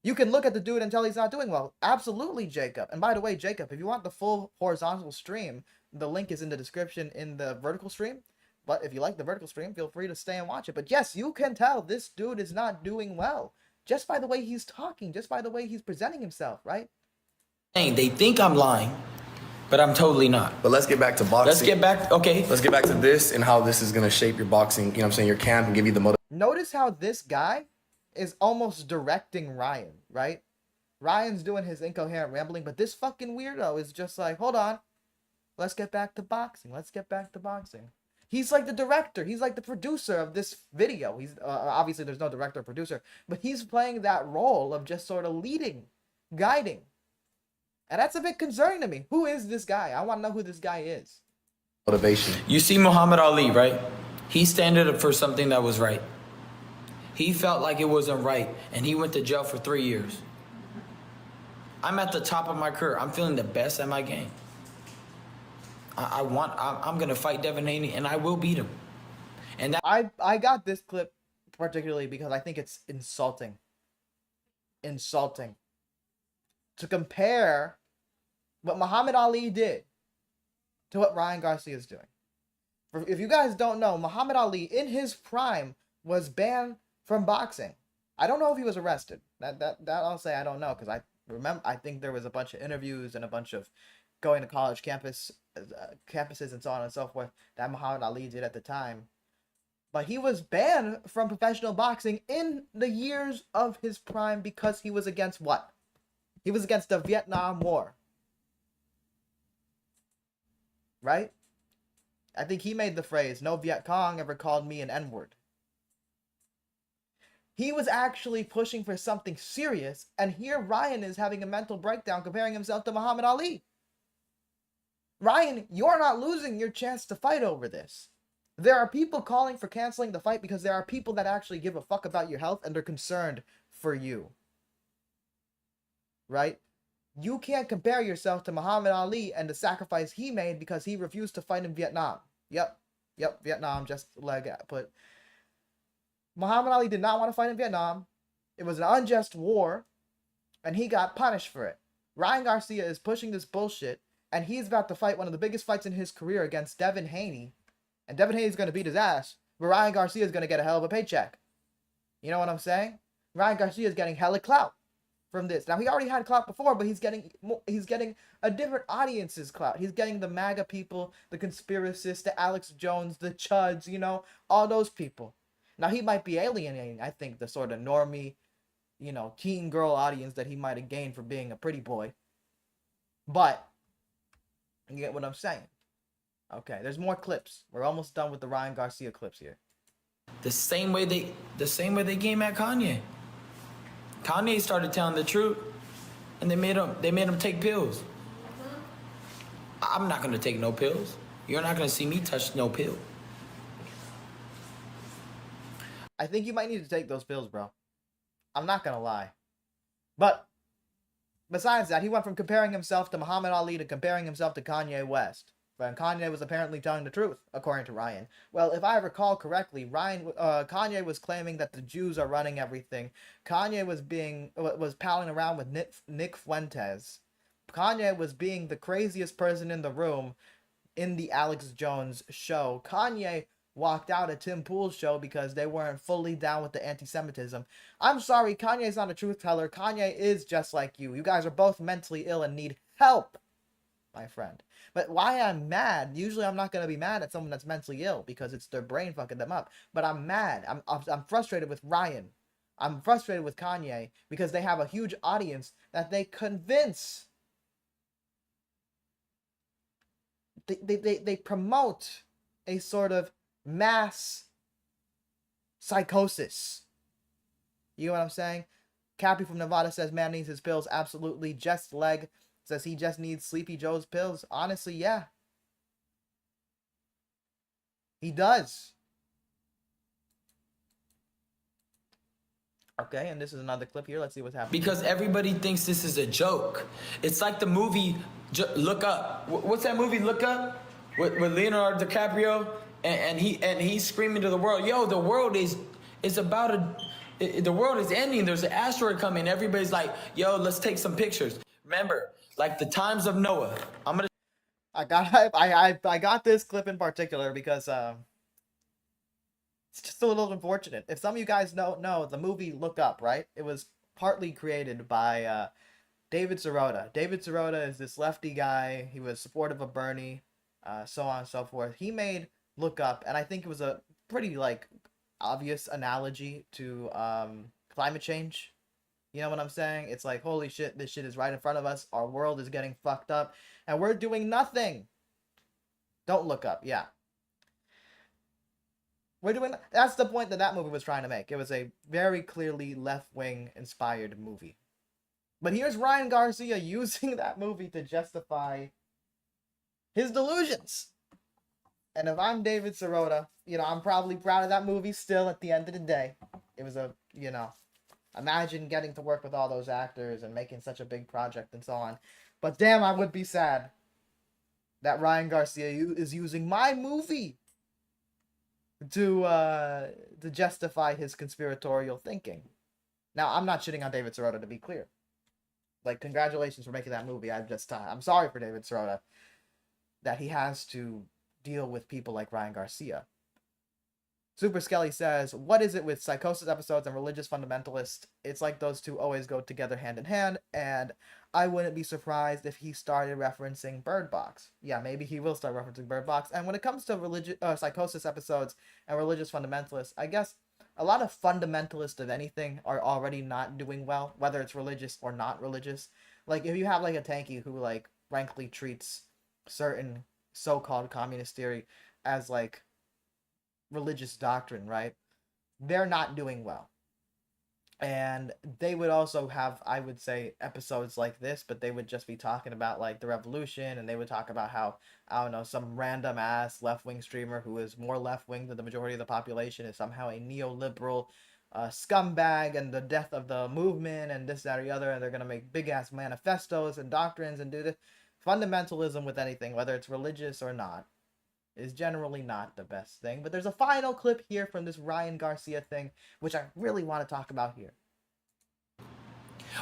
You can look at the dude and tell he's not doing well. Absolutely, Jacob. And by the way, Jacob, if you want the full horizontal stream, the link is in the description in the vertical stream. But if you like the vertical stream, feel free to stay and watch it. But yes, you can tell this dude is not doing well. Just by the way he's talking, just by the way he's presenting himself, right? They think I'm lying, but I'm totally not. But let's get back to boxing. Let's get back, okay. Let's get back to this and how this is going to shape your boxing, you know what I'm saying, your camp and give you the motivation. Notice how this guy is almost directing Ryan, right? Ryan's doing his incoherent rambling, but this fucking weirdo is just like, hold on. Let's get back to boxing. Let's get back to boxing. He's like the director. He's like the producer of this video. He's obviously there's no director or producer, but he's playing that role of just sort of leading, guiding. And that's a bit concerning to me. Who is this guy? I want to know who this guy is. Motivation. You see Muhammad Ali, right? He standing up for something that was right. He felt like it wasn't right, and he went to jail for 3 years. I'm at the top of my career. I'm feeling the best at my game. I'm gonna fight Devin Haney, and I will beat him. And that I got this clip particularly because I think it's insulting. Insulting. To compare what Muhammad Ali did to what Ryan Garcia is doing. If you guys don't know, Muhammad Ali in his prime was banned from boxing. I don't know if he was arrested. That I'll say I don't know because I think there was a bunch of interviews and a bunch of going to college campus campuses and so on and so forth that Muhammad Ali did at the time. But he was banned from professional boxing in the years of his prime because he was against what? He was against the Vietnam War. Right? I think he made the phrase, no Viet Cong ever called me an N-word. He was actually pushing for something serious, and here Ryan is having a mental breakdown comparing himself to Muhammad Ali. Ryan, you're not losing your chance to fight over this. There are people calling for canceling the fight because there are people that actually give a fuck about your health and they're concerned for you. Right? You can't compare yourself to Muhammad Ali and the sacrifice he made because he refused to fight in Vietnam. Yep, Vietnam, just leg put. Muhammad Ali did not want to fight in Vietnam. It was an unjust war, and he got punished for it. Ryan Garcia is pushing this bullshit, and he's about to fight one of the biggest fights in his career against Devin Haney. And Devin Haney's going to beat his ass, but Ryan Garcia is going to get a hell of a paycheck. You know what I'm saying? Ryan Garcia is getting hella clout from this. Now, he already had clout before, but he's getting a different audience's clout. He's getting the MAGA people, the conspiracists, the Alex Jones, the Chuds, you know, all those people. Now, he might be alienating, I think, the sort of normie, you know, teen girl audience that he might have gained for being a pretty boy. But, you get what I'm saying. Okay, there's more clips. We're almost done with the Ryan Garcia clips here. The same way they came at Kanye. Kanye started telling the truth, and they made him take pills. I'm not gonna take no pills. You're not gonna see me touch no pill. I think you might need to take those pills, bro. I'm not gonna lie. But besides that, he went from comparing himself to Muhammad Ali to comparing himself to Kanye West. When Kanye was apparently telling the truth, according to Ryan. Well, if I recall correctly, Kanye was claiming that the Jews are running everything. Kanye was palling around with Nick Fuentes. Kanye was being the craziest person in the room in the Alex Jones show. Kanye walked out at Tim Pool's show because they weren't fully down with the anti-Semitism. I'm sorry, Kanye's not a truth teller. Kanye is just like you. You guys are both mentally ill and need help, my friend. But why I'm mad, usually I'm not going to be mad at someone that's mentally ill because it's their brain fucking them up. But I'm mad. I'm frustrated with Ryan. I'm frustrated with Kanye because they have a huge audience that they convince. They promote a sort of mass psychosis. You know what I'm saying? Cappy from Nevada says man needs his pills. Absolutely. Just Leg says he just needs Sleepy Joe's pills. Honestly, yeah. He does. Okay, and this is another clip here. Let's see what's happening. Because everybody thinks this is a joke. It's like the movie Look Up. What's that movie, Look Up? With Leonardo DiCaprio? And he's screaming to the world, yo, the world is the world is ending. There's an asteroid coming. Everybody's like, yo, let's take some pictures. Remember, like the times of Noah. I got this clip in particular because it's just a little unfortunate. If some of you guys don't know, the movie Look Up, right? It was partly created by David Sirota. David Sirota is this lefty guy. He was supportive of Bernie, so on and so forth. He made Look Up, and I think it was a pretty obvious analogy to climate change. You know what I'm saying? It's like, holy shit, this shit is right in front of us. Our world is getting fucked up, and we're doing nothing. Don't look up, yeah. That's the point that movie was trying to make. It was a very clearly left-wing inspired movie. But here's Ryan Garcia using that movie to justify his delusions. And if I'm David Sirota, I'm probably proud of that movie still at the end of the day. It was imagine getting to work with all those actors and making such a big project and so on. But damn, I would be sad that Ryan Garcia is using my movie to justify his conspiratorial thinking. Now, I'm not shitting on David Sirota, to be clear. Congratulations for making that movie. I'm sorry for David Sirota that he has to deal with people like Ryan Garcia. Super Skelly says, what is it with psychosis episodes and religious fundamentalist? It's like those two always go together hand in hand, and I wouldn't be surprised if he started referencing Bird Box. Yeah, maybe he will start referencing Bird Box. And when it comes to psychosis episodes and religious fundamentalists, I guess a lot of fundamentalists of anything are already not doing well, whether it's religious or not religious. Like, if you have, like, a tanky who, like, frankly treats certain so-called communist theory as, like, religious doctrine, right? They're not doing well. And they would also have, I would say, episodes like this, but they would just be talking about, like, the revolution, and they would talk about how, I don't know, some random ass left-wing streamer who is more left-wing than the majority of the population is somehow a neoliberal scumbag, and the death of the movement, and this, that, or the other, and they're going to make big-ass manifestos and doctrines and do this. Fundamentalism with anything, whether it's religious or not, is generally not the best thing. But there's a final clip here from this Ryan Garcia thing, which I really want to talk about here.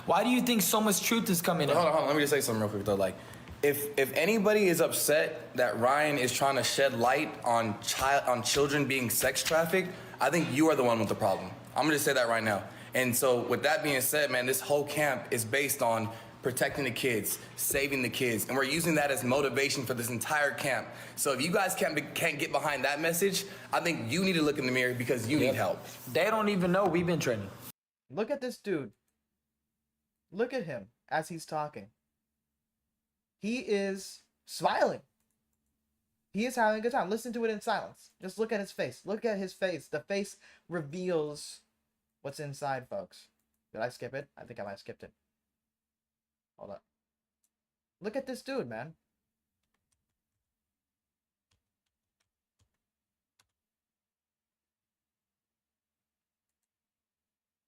Why do you think so much truth is coming out? Hold on. Let me just say something real quick though. Like, if anybody is upset that Ryan is trying to shed light on children being sex trafficked, I think you are the one with the problem. I'm gonna just say that right now. And so, with that being said, man, this whole camp is based on protecting the kids, saving the kids, and we're using that as motivation for this entire camp. So if you guys can't get behind that message, I think you need to look in the mirror because you need help. They don't even know we've been training. Look at this dude. Look at him as he's talking. He is smiling. He is having a good time. Listen to it in silence. Just look at his face. Look at his face. The face reveals what's inside, folks. Did I skip it? I think I might have skipped it. Hold up. Look at this dude, man.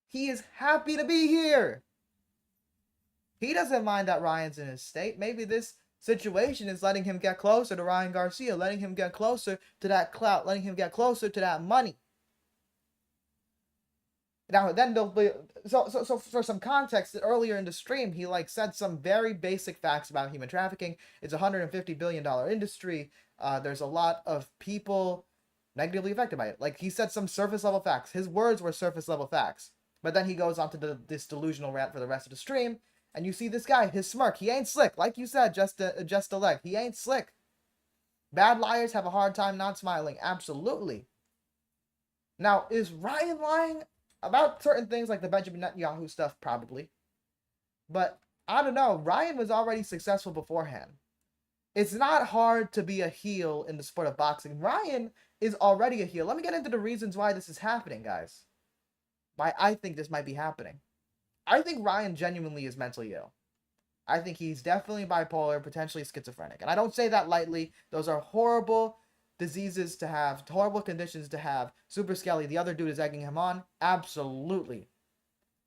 He is happy to be here. He doesn't mind that Ryan's in his state. Maybe this situation is letting him get closer to Ryan Garcia, letting him get closer to that clout, letting him get closer to that money. Now, then there'll be, so for some context, earlier in the stream, he like said some very basic facts about human trafficking. It's a $150 billion industry. There's a lot of people negatively affected by it. Like, he said some surface level facts. His words were surface level facts. But then he goes on to this delusional rant for the rest of the stream, and you see this guy, his smirk. He ain't slick. Like you said, just a leg. He ain't slick. Bad liars have a hard time not smiling. Absolutely. Now, is Ryan lying about certain things like the Benjamin Netanyahu stuff? Probably. But I don't know. Ryan was already successful beforehand. It's not hard to be a heel in the sport of boxing. Ryan is already a heel. Let me get into the reasons why this is happening, guys. Why I think this might be happening. I think Ryan genuinely is mentally ill. I think he's definitely bipolar, potentially schizophrenic. And I don't say that lightly. Those are horrible diseases to have, horrible conditions to have. Super Skelly, the other dude, is egging him on. Absolutely.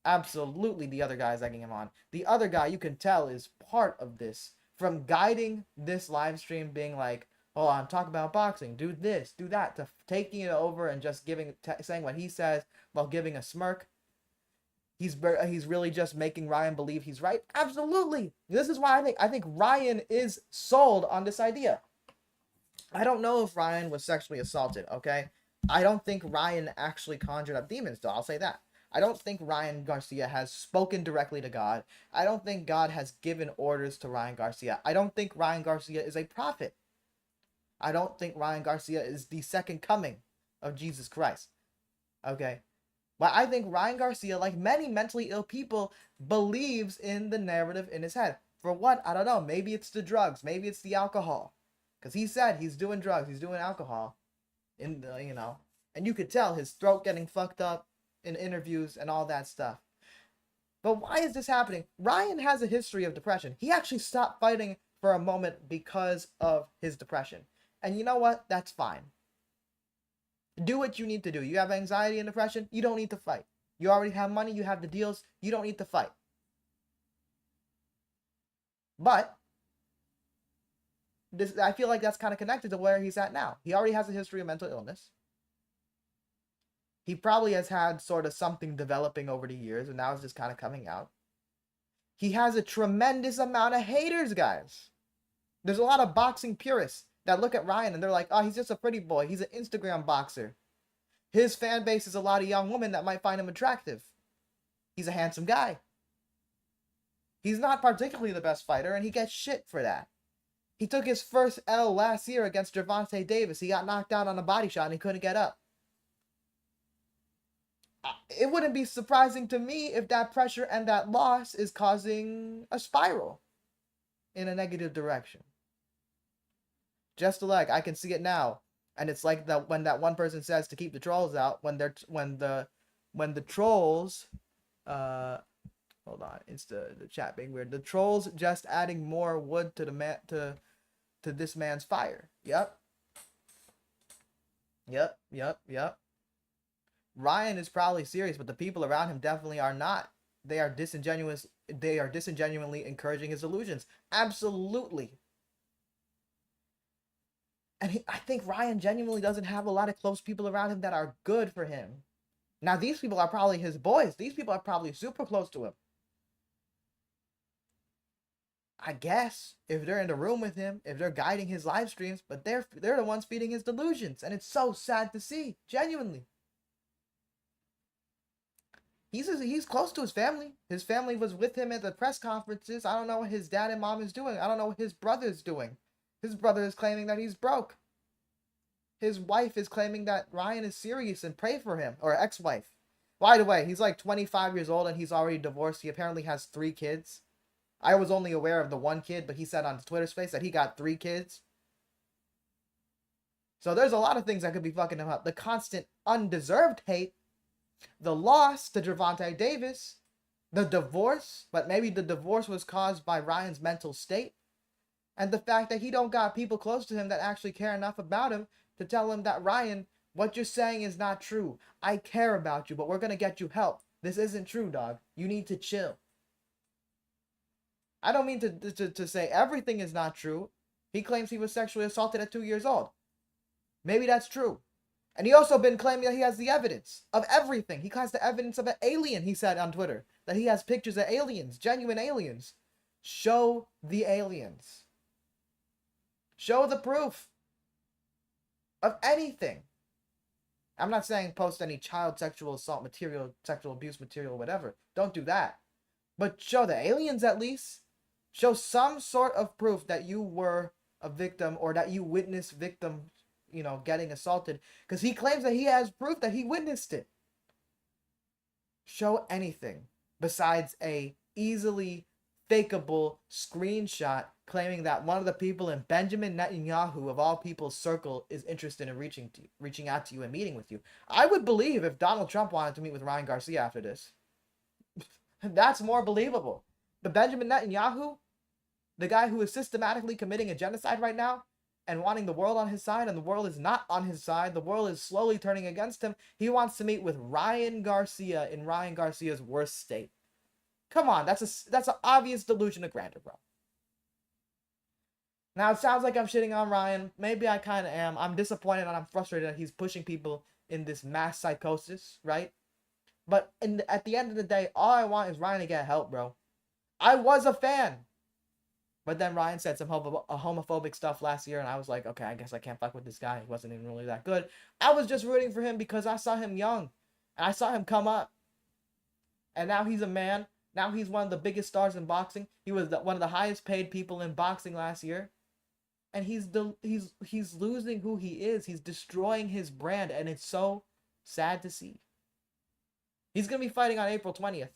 Absolutely, the other guy is egging him on. The other guy, you can tell, is part of this. From guiding this live stream, being like, oh, I'm talking about boxing, do this, do that, to taking it over and just saying what he says while giving a smirk. He's really just making Ryan believe he's right. Absolutely. This is why I think Ryan is sold on this idea. I don't know if Ryan was sexually assaulted, okay? I don't think Ryan actually conjured up demons, though. I'll say that. I don't think Ryan Garcia has spoken directly to God. I don't think God has given orders to Ryan Garcia. I don't think Ryan Garcia is a prophet. I don't think Ryan Garcia is the second coming of Jesus Christ. Okay? But I think Ryan Garcia, like many mentally ill people, believes in the narrative in his head. For what? I don't know. Maybe it's the drugs. Maybe it's the alcohol. Because he said he's doing drugs. He's doing alcohol. And you could tell his throat getting fucked up in interviews and all that stuff. But why is this happening? Ryan has a history of depression. He actually stopped fighting for a moment because of his depression. And you know what? That's fine. Do what you need to do. You have anxiety and depression, you don't need to fight. You already have money, you have the deals, you don't need to fight. But I feel like that's kind of connected to where he's at now. He already has a history of mental illness. He probably has had sort of something developing over the years, and now it's just kind of coming out. He has a tremendous amount of haters, guys. There's a lot of boxing purists that look at Ryan and they're like, oh, he's just a pretty boy. He's an Instagram boxer. His fan base is a lot of young women that might find him attractive. He's a handsome guy. He's not particularly the best fighter, and he gets shit for that. He took his first L last year against Gervonta Davis. He got knocked out on a body shot and he couldn't get up. It wouldn't be surprising to me if that pressure and that loss is causing a spiral in a negative direction. Just like I can see it now, and it's like that when that one person says to keep the trolls out, when the trolls, hold on, it's the chat being weird. The trolls just adding more wood to the to this man's fire. Yep. Ryan is probably serious, but the people around him definitely are not. They are disingenuous. They are disingenuously encouraging his illusions. Absolutely. And I think Ryan genuinely doesn't have a lot of close people around him that are good for him. Now, these people are probably his boys. These people are probably super close to him. I guess, if they're in the room with him, if they're guiding his live streams, but they're the ones feeding his delusions. And it's so sad to see, genuinely. He's close to his family. His family was with him at the press conferences. I don't know what his dad and mom is doing. I don't know what his brother's doing. His brother is claiming that he's broke. His wife is claiming that Ryan is serious and pray for him. Or ex-wife. By the way, he's like 25 years old and he's already divorced. He apparently has 3 kids. I was only aware of the 1 kid, but he said on Twitter space that he got 3 kids. So there's a lot of things that could be fucking him up. The constant undeserved hate. The loss to Gervonta Davis. The divorce. But maybe the divorce was caused by Ryan's mental state. And the fact that he don't got people close to him that actually care enough about him to tell him that, Ryan, what you're saying is not true. I care about you, but we're going to get you help. This isn't true, dog. You need to chill. I don't mean to say everything is not true. He claims he was sexually assaulted at 2 years old. Maybe that's true. And he also been claiming that he has the evidence of everything. He has the evidence of an alien, he said on Twitter. That he has pictures of aliens, genuine aliens. Show the aliens. Show the proof of anything. I'm not saying post any child sexual assault material, sexual abuse material, whatever. Don't do that. But show the aliens at least. Show some sort of proof that you were a victim or that you witnessed victim, getting assaulted. Because he claims that he has proof that he witnessed it. Show anything besides a easily fakeable screenshot claiming that one of the people in Benjamin Netanyahu of all people's circle is interested in reaching out to you and meeting with you. I would believe if Donald Trump wanted to meet with Ryan Garcia after this. That's more believable. But Benjamin Netanyahu, the guy who is systematically committing a genocide right now and wanting the world on his side, and the world is not on his side, the world is slowly turning against him, he wants to meet with Ryan Garcia in Ryan Garcia's worst state. Come on, that's an obvious delusion of grandeur, bro. Now, it sounds like I'm shitting on Ryan. Maybe I kind of am. I'm disappointed and I'm frustrated that he's pushing people in this mass psychosis, right? But at the end of the day, all I want is Ryan to get help, bro. I was a fan. But then Ryan said some homophobic stuff last year, and I was like, okay, I guess I can't fuck with this guy. He wasn't even really that good. I was just rooting for him because I saw him young. And I saw him come up. And now he's a man. Now he's one of the biggest stars in boxing. He was one of the highest paid people in boxing last year. And he's losing who he is. He's destroying his brand, and it's so sad to see. He's going to be fighting on April 20th.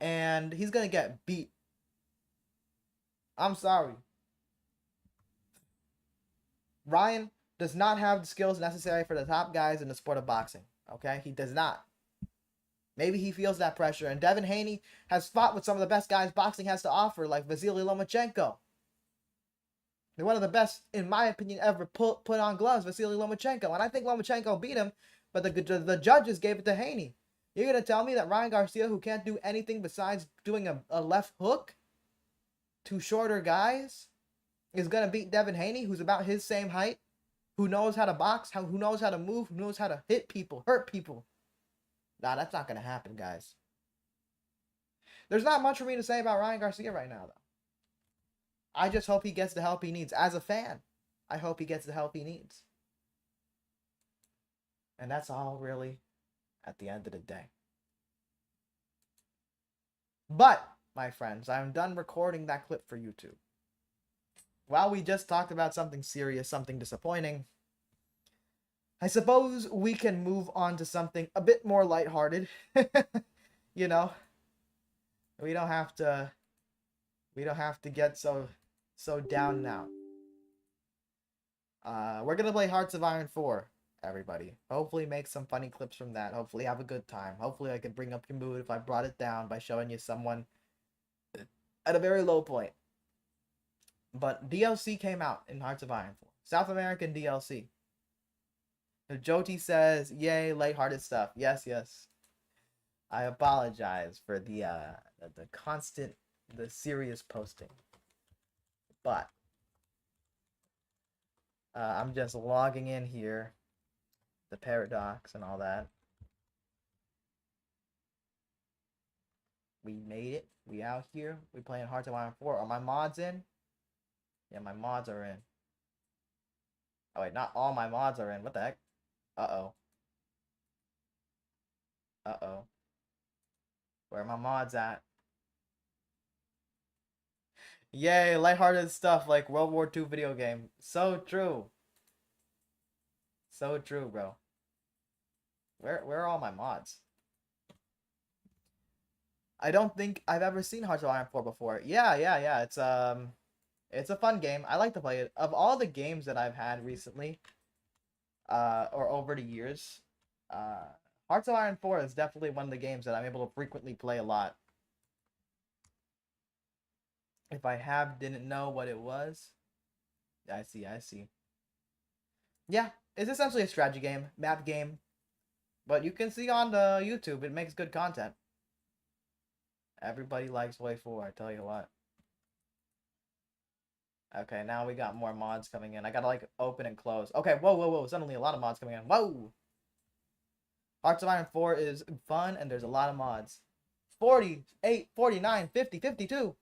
And he's going to get beat. I'm sorry. Ryan does not have the skills necessary for the top guys in the sport of boxing. Okay? He does not. Maybe he feels that pressure. And Devin Haney has fought with some of the best guys boxing has to offer, like Vasily Lomachenko. They're one of the best, in my opinion, ever put on gloves, Vasily Lomachenko. And I think Lomachenko beat him, but the judges gave it to Haney. You're going to tell me that Ryan Garcia, who can't do anything besides doing a left hook to shorter guys, is going to beat Devin Haney, who's about his same height, who knows how to box, who knows how to move, who knows how to hit people, hurt people? Nah, that's not going to happen, guys. There's not much for me to say about Ryan Garcia right now, though. I just hope he gets the help he needs. As a fan, I hope he gets the help he needs. And that's all really at the end of the day. But, my friends, I'm done recording that clip for YouTube. While we just talked about something serious, something disappointing, I suppose we can move on to something a bit more lighthearted. You know, we don't have to get so down now. We're gonna play Hearts of Iron 4, everybody. Hopefully make some funny clips from that. Hopefully have a good time. Hopefully I can bring up your mood if I brought it down by showing you someone at a very low point. But DLC came out in Hearts of Iron 4. South American DLC. Joti says, yay, lighthearted stuff. Yes, yes. I apologize for the constant, the serious posting. But I'm just logging in here, the paradox and all that. We made it. We out here. We playing Hearts of Iron 4. Are my mods in? Yeah, my mods are in. Oh wait, not all my mods are in. What the heck? Uh-oh. Uh-oh. Where are my mods at? Yay, lighthearted stuff like World War II video game. So true. So true, bro. Where are all my mods? I don't think I've ever seen Hearts of Iron 4 before. Yeah. It's a fun game. I like to play it. Of all the games that I've had recently, or over the years, Hearts of Iron 4 is definitely one of the games that I'm able to frequently play a lot. If I didn't know what it was. I see. Yeah, it's essentially a strategy game, map game. But you can see on the YouTube, it makes good content. Everybody likes Way 4, I tell you what. Okay, now we got more mods coming in. I gotta, like, open and close. Okay, whoa. Suddenly a lot of mods coming in. Whoa! Hearts of Iron 4 is fun, and there's a lot of mods. 48, 49, 50, 52.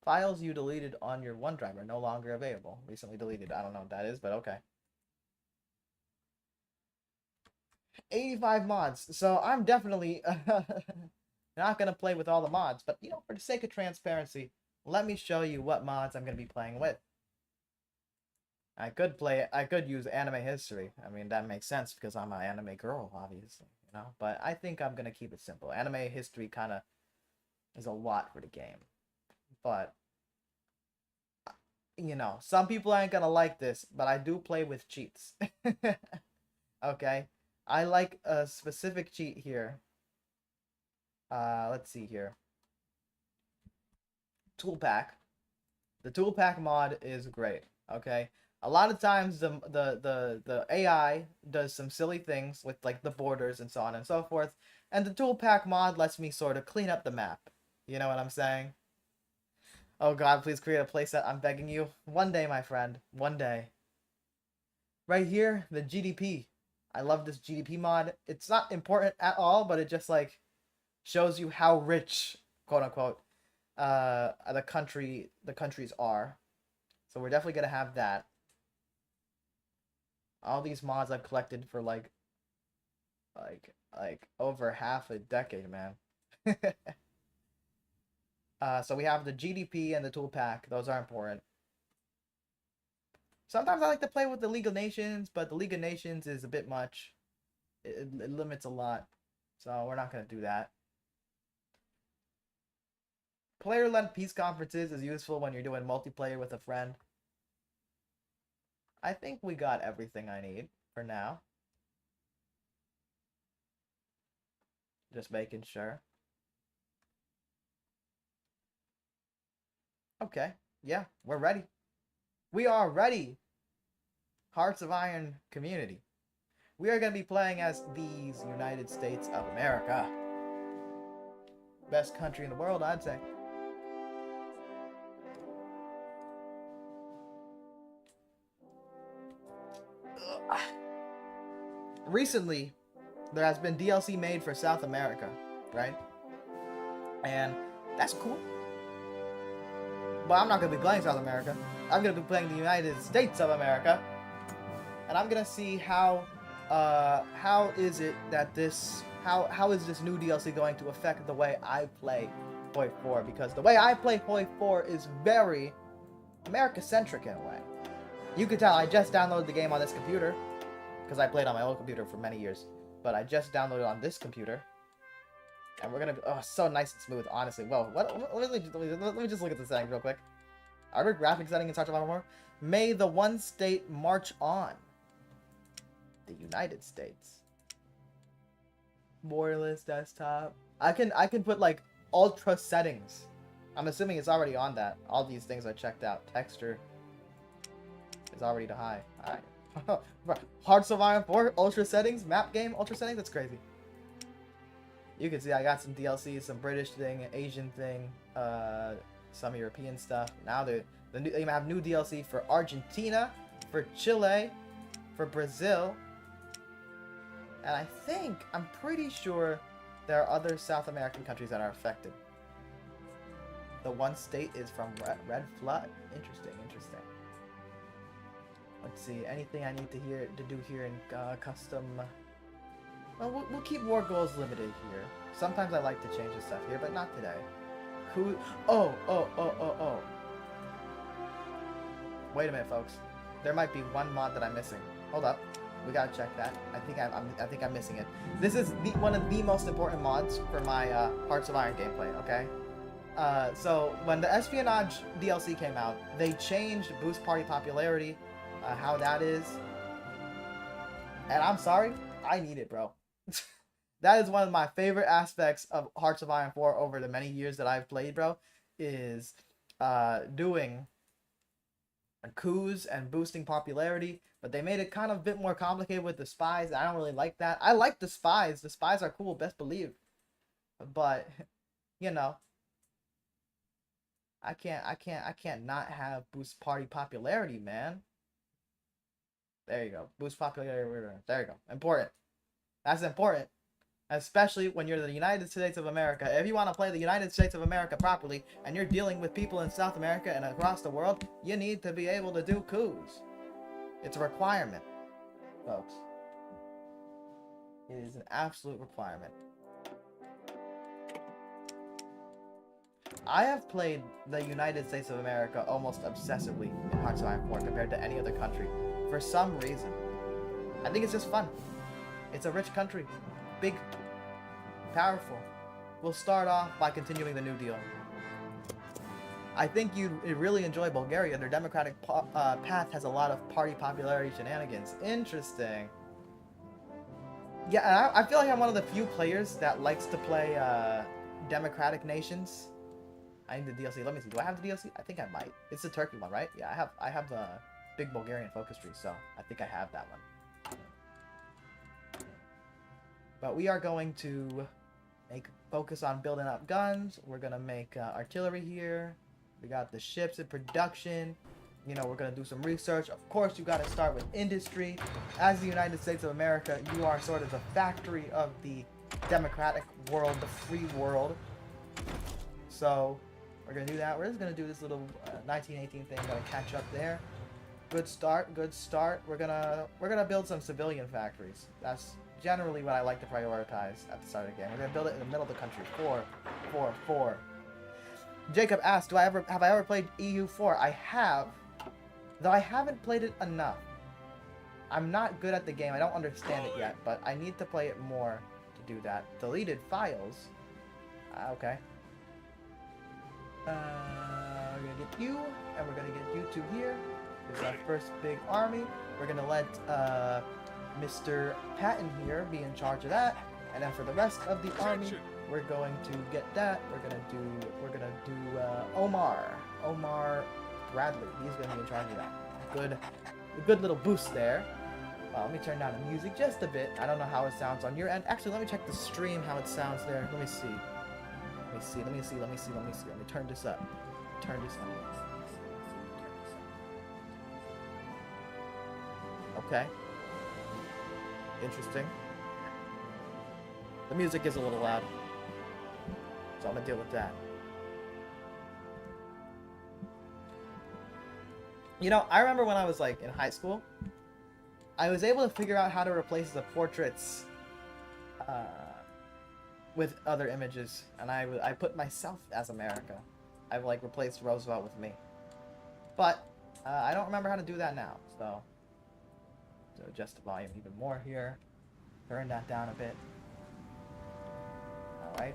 Files you deleted on your OneDrive are no longer available. Recently deleted. I don't know what that is, but okay. 85 mods. So I'm definitely not going to play with all the mods. But, you know, for the sake of transparency, let me show you what mods I'm going to be playing with. I could use anime history. I mean, that makes sense because I'm an anime girl, obviously, you know. But I think I'm going to keep it simple. Anime history kind of is a lot for the game. But, you know, some people ain't going to like this, but I do play with cheats. Okay? I like a specific cheat here. Let's see here. Tool pack. The tool pack mod is great. Okay? A lot of times the AI does some silly things with like the borders and so on and so forth, and the tool pack mod lets me sort of clean up the map. You know what I'm saying? Oh god, please create a playset, I'm begging you. One day, my friend. One day. Right here, the GDP. I love this GDP mod. It's not important at all, but it just like shows you how rich, quote unquote, the countries are. So we're definitely gonna have that. All these mods I've collected for like over half a decade, man. So we have the GDP and the tool pack. Those are important. Sometimes I like to play with the League of Nations, but the League of Nations is a bit much. It limits a lot. So we're not going to do that. Player-led peace conferences is useful when you're doing multiplayer with a friend. I think we got everything I need for now. Just making sure. Okay. Yeah, we're ready. We are ready. Hearts of Iron community. We are going to be playing as these United States of America. Best country in the world, I'd say. Ugh. Recently, there has been DLC made for South America, right? And that's cool. But I'm not going to be playing South America. I'm going to be playing the United States of America. and I'm gonna see how is it that how is this new DLC going to affect the way I play Hoi 4? Because the way I play Hoi 4 is very America-centric in a way. You could tell I just downloaded the game on this computer, because I played on my old computer for many years, but I just downloaded on this computer, and we're gonna be, oh, so nice and smooth, honestly. Whoa, let me just look at the settings real quick. Are there graphic settings in Hearts of Iron 4? May the one state march on. The United States. Borderless desktop. I can put like ultra settings. I'm assuming it's already on that. All these things are checked out. Texture is already to high. Alright. Hearts of Iron 4 ultra settings, map game ultra settings. That's crazy. You can see I got some DLC, some British thing, Asian thing, some European stuff. Now they have new DLC for Argentina, for Chile, for Brazil. And I'm pretty sure there are other South American countries that are affected. The one state is from Red Flood. Interesting. Let's see, anything I need to do here in custom. Well, we'll keep war goals limited here. Sometimes I like to change the stuff here, but not today. Oh. Wait a minute, folks. There might be one mod that I'm missing. Hold up. We gotta check that. I think I'm missing it. This is one of the most important mods for my Hearts of Iron gameplay. Okay. So when the Espionage DLC came out, they changed boost party popularity, how that is. And I'm sorry, I need it, bro. That is one of my favorite aspects of Hearts of Iron 4 over the many years that I've played, bro, is doing coups and boosting popularity, but they made it kind of a bit more complicated with the spies. I don't really like that. I like the spies. The spies are cool, best believe. But, you know, I can't not have boost party popularity, man. There you go. Boost popularity. There you go. Important. That's important. Especially when you're the United States of America. If you want to play the United States of America properly, and you're dealing with people in South America and across the world, you need to be able to do coups. It's a requirement, folks. It is an absolute requirement. I have played the United States of America almost obsessively in Hearts of Iron 4 compared to any other country. For some reason. I think it's just fun. It's a rich country. Big. Powerful. We'll start off by continuing the New Deal. I think you'd really enjoy Bulgaria. Their democratic path has a lot of party popularity shenanigans. Interesting. Yeah, and I feel like I'm one of the few players that likes to play democratic nations. I need the DLC. Let me see. Do I have the DLC? I think I might. It's the Turkey one, right? Yeah, I have the big Bulgarian focus tree, so I think I have that one. But we are going to focus on building up guns. We're gonna make artillery here. We got the ships in production. You know, we're gonna do some research. Of course, you gotta start with industry. As the United States of America, you are sort of the factory of the democratic world, the free world. So we're gonna do that. We're just gonna do this little 1918 thing. Gonna catch up there. Good start. Good start. We're gonna build some civilian factories. That's generally what I like to prioritize at the start of the game. We're gonna build it in the middle of the country. 4. Jacob asked, have I ever played EU4? I have, though I haven't played it enough. I'm not good at the game. I don't understand it yet, but I need to play it more to do that. Deleted files. Okay. We're gonna get you, and we're gonna get you two here. This is our first big army. We're gonna let Mr. Patton here be in charge of that, and then for the rest of the army, we're going to get that. We're gonna do Omar Bradley. He's gonna be in charge of that. A good little boost there. Let me turn down the music just a bit. I don't know how it sounds on your end. Actually, let me check the stream how it sounds there. Let me see. Let me turn this up. Okay. Interesting. The music is a little loud, so I'm gonna deal with that. You know, I remember when I was like in high school, I was able to figure out how to replace the portraits with other images, and I put myself as America. I've like replaced Roosevelt with me, but I don't remember how to do that now. So adjust the volume even more here, turn that down a bit. All right,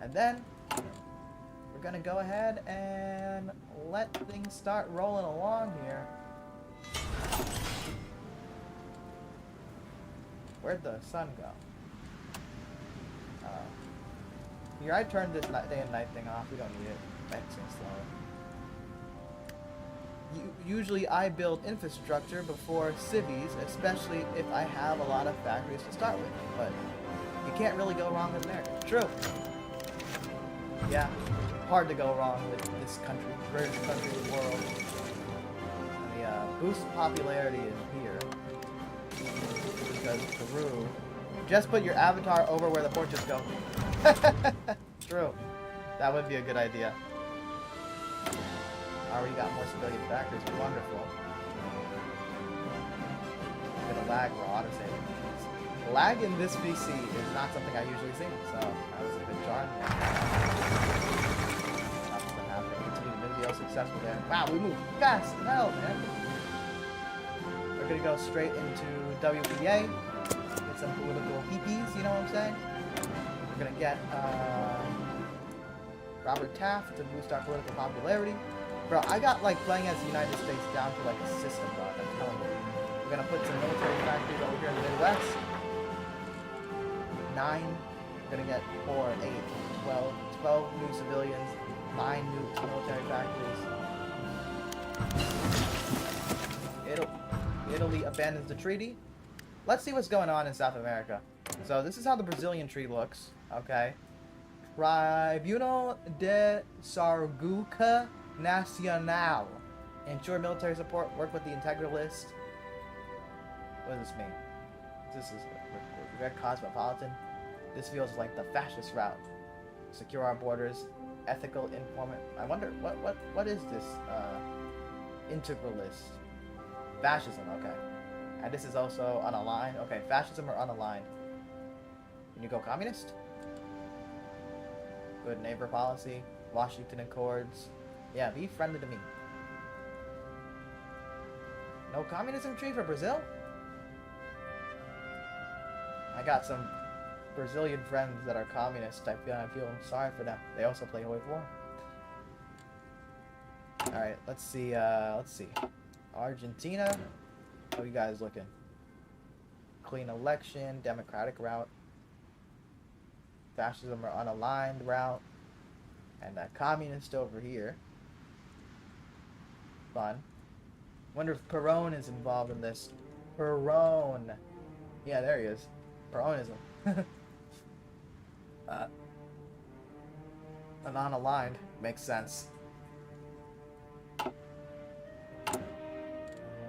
and then we're gonna go ahead and let things start rolling along here. Where'd the sun go? Here, I turned this day and night thing off. We don't need it. Maxing slow. Usually I build infrastructure before cities, especially if I have a lot of factories to start with. But you can't really go wrong with America. True. Yeah, hard to go wrong with this country, greatest country in the world. And the boost popularity in here. Because Peru. Just put your avatar over where the portraits go. True. That would be a good idea. Already got more civilian factories. Wonderful. Bit of lag, we're auto-saving. Lag in this PC is not something I usually see, so I was a bit jarred there. Nothing's happening. Continue the video successful there. Wow, we moved fast as hell, man. We're gonna go straight into WPA. Get some political peepees, you know what I'm saying? We're gonna get Robert Taft to boost our political popularity. Bro, I got like playing as the United States down to like a system, dog. I'm telling you. We're gonna put some military factories over here in the Midwest. 9. We're gonna get 4, 8, 12, 12 new civilians, 9 new military factories. Italy abandons the treaty. Let's see what's going on in South America. So this is how the Brazilian tree looks. Okay. Tribunal de Sarguca Nacional. Ensure military support. Work with the integralist. What does this mean? This is Red Cosmopolitan. This feels like the fascist route. Secure our borders. Ethical informant. I wonder what is this integralist? Fascism. Okay. And this is also unaligned. Okay, fascism or unaligned. Can you go communist? Good neighbor policy. Washington Accords. Yeah, be friendly to me. No communism tree for Brazil? I got some Brazilian friends that are communist. I feel sorry for them. They also play Hoi 4. Alright, let's see. Argentina. How you guys looking? Clean election, democratic route. Fascism or unaligned route. And that communist over here. Fun. Wonder if Perón is involved in this. Perón. Yeah, there he is. Peronism. A non-aligned makes sense.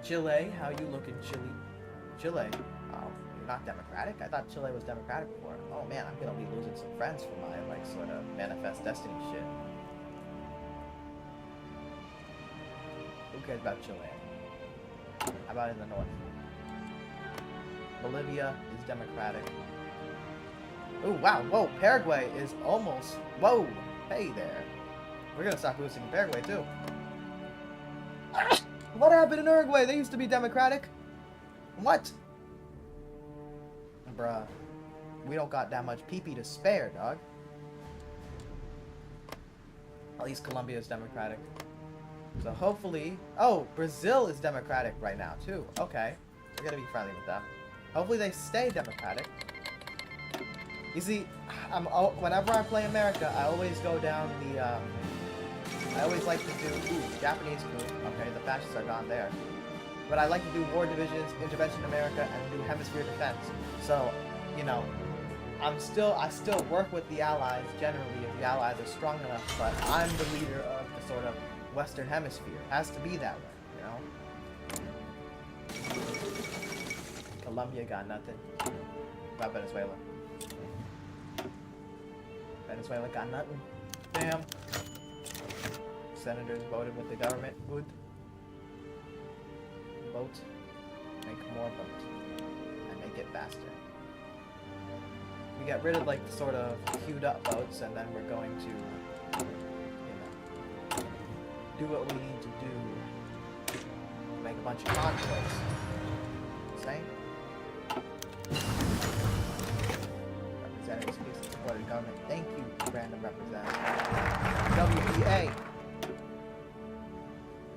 Chile, how you looking, Chile? Chile, oh, you're not democratic? I thought Chile was democratic before. Oh man, I'm gonna be losing some friends for my like sort of manifest destiny shit. Who cares about Chile? How about in the north? Bolivia is democratic. Oh wow, whoa, Paraguay is almost, whoa, hey there. We're gonna stop boosting Paraguay too. What happened in Uruguay? They used to be democratic. What? Bruh, we don't got that much pee-pee to spare, dog. At least Colombia is democratic. So hopefully, oh, Brazil is democratic right now too. Okay, we're gonna be friendly with them. Hopefully they stay democratic. You see, whenever I play America, I always go down the, I always like to do, Japanese coup. Okay, the fascists are gone there. But I like to do war divisions, intervention in America, and do hemisphere defense. So, you know, I still work with the Allies generally if the Allies are strong enough, but I'm the leader of the sort of Western Hemisphere. It has to be that way, you know? Colombia got nothing. What about Venezuela? Venezuela got nothing. Damn. Senators voted with the government. Good. vote, make more vote, and make it faster. We get rid of like the sort of queued up votes, and then we're going to, do what we need to do to make a bunch of convoys. Same. Representatives speaks in support of the government. Thank you, random representative. WPA.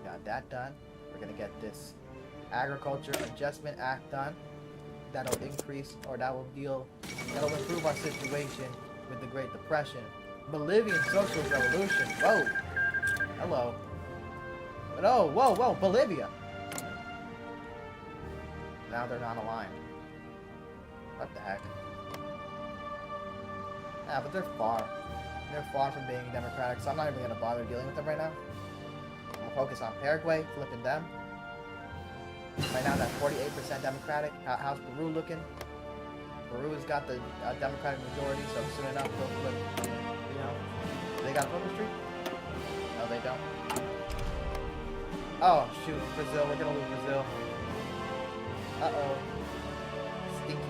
Got that done. We're gonna get this Agriculture Adjustment Act done. That'll increase, or that'll improve our situation with the Great Depression. Bolivian Socialist Revolution. Whoa. Hello. But oh, whoa, Bolivia. Now they're not aligned. What the heck? Yeah, but they're far. They're far from being democratic, so I'm not even gonna bother dealing with them right now. I'm gonna focus on Paraguay, flipping them. Right now, that's 48% Democratic. How's Peru looking? Peru has got the Democratic majority, so soon enough they'll flip. You know, they got a flipper streak? No, they don't. Oh shoot, Brazil. We're gonna lose Brazil. Uh-oh. Stinky.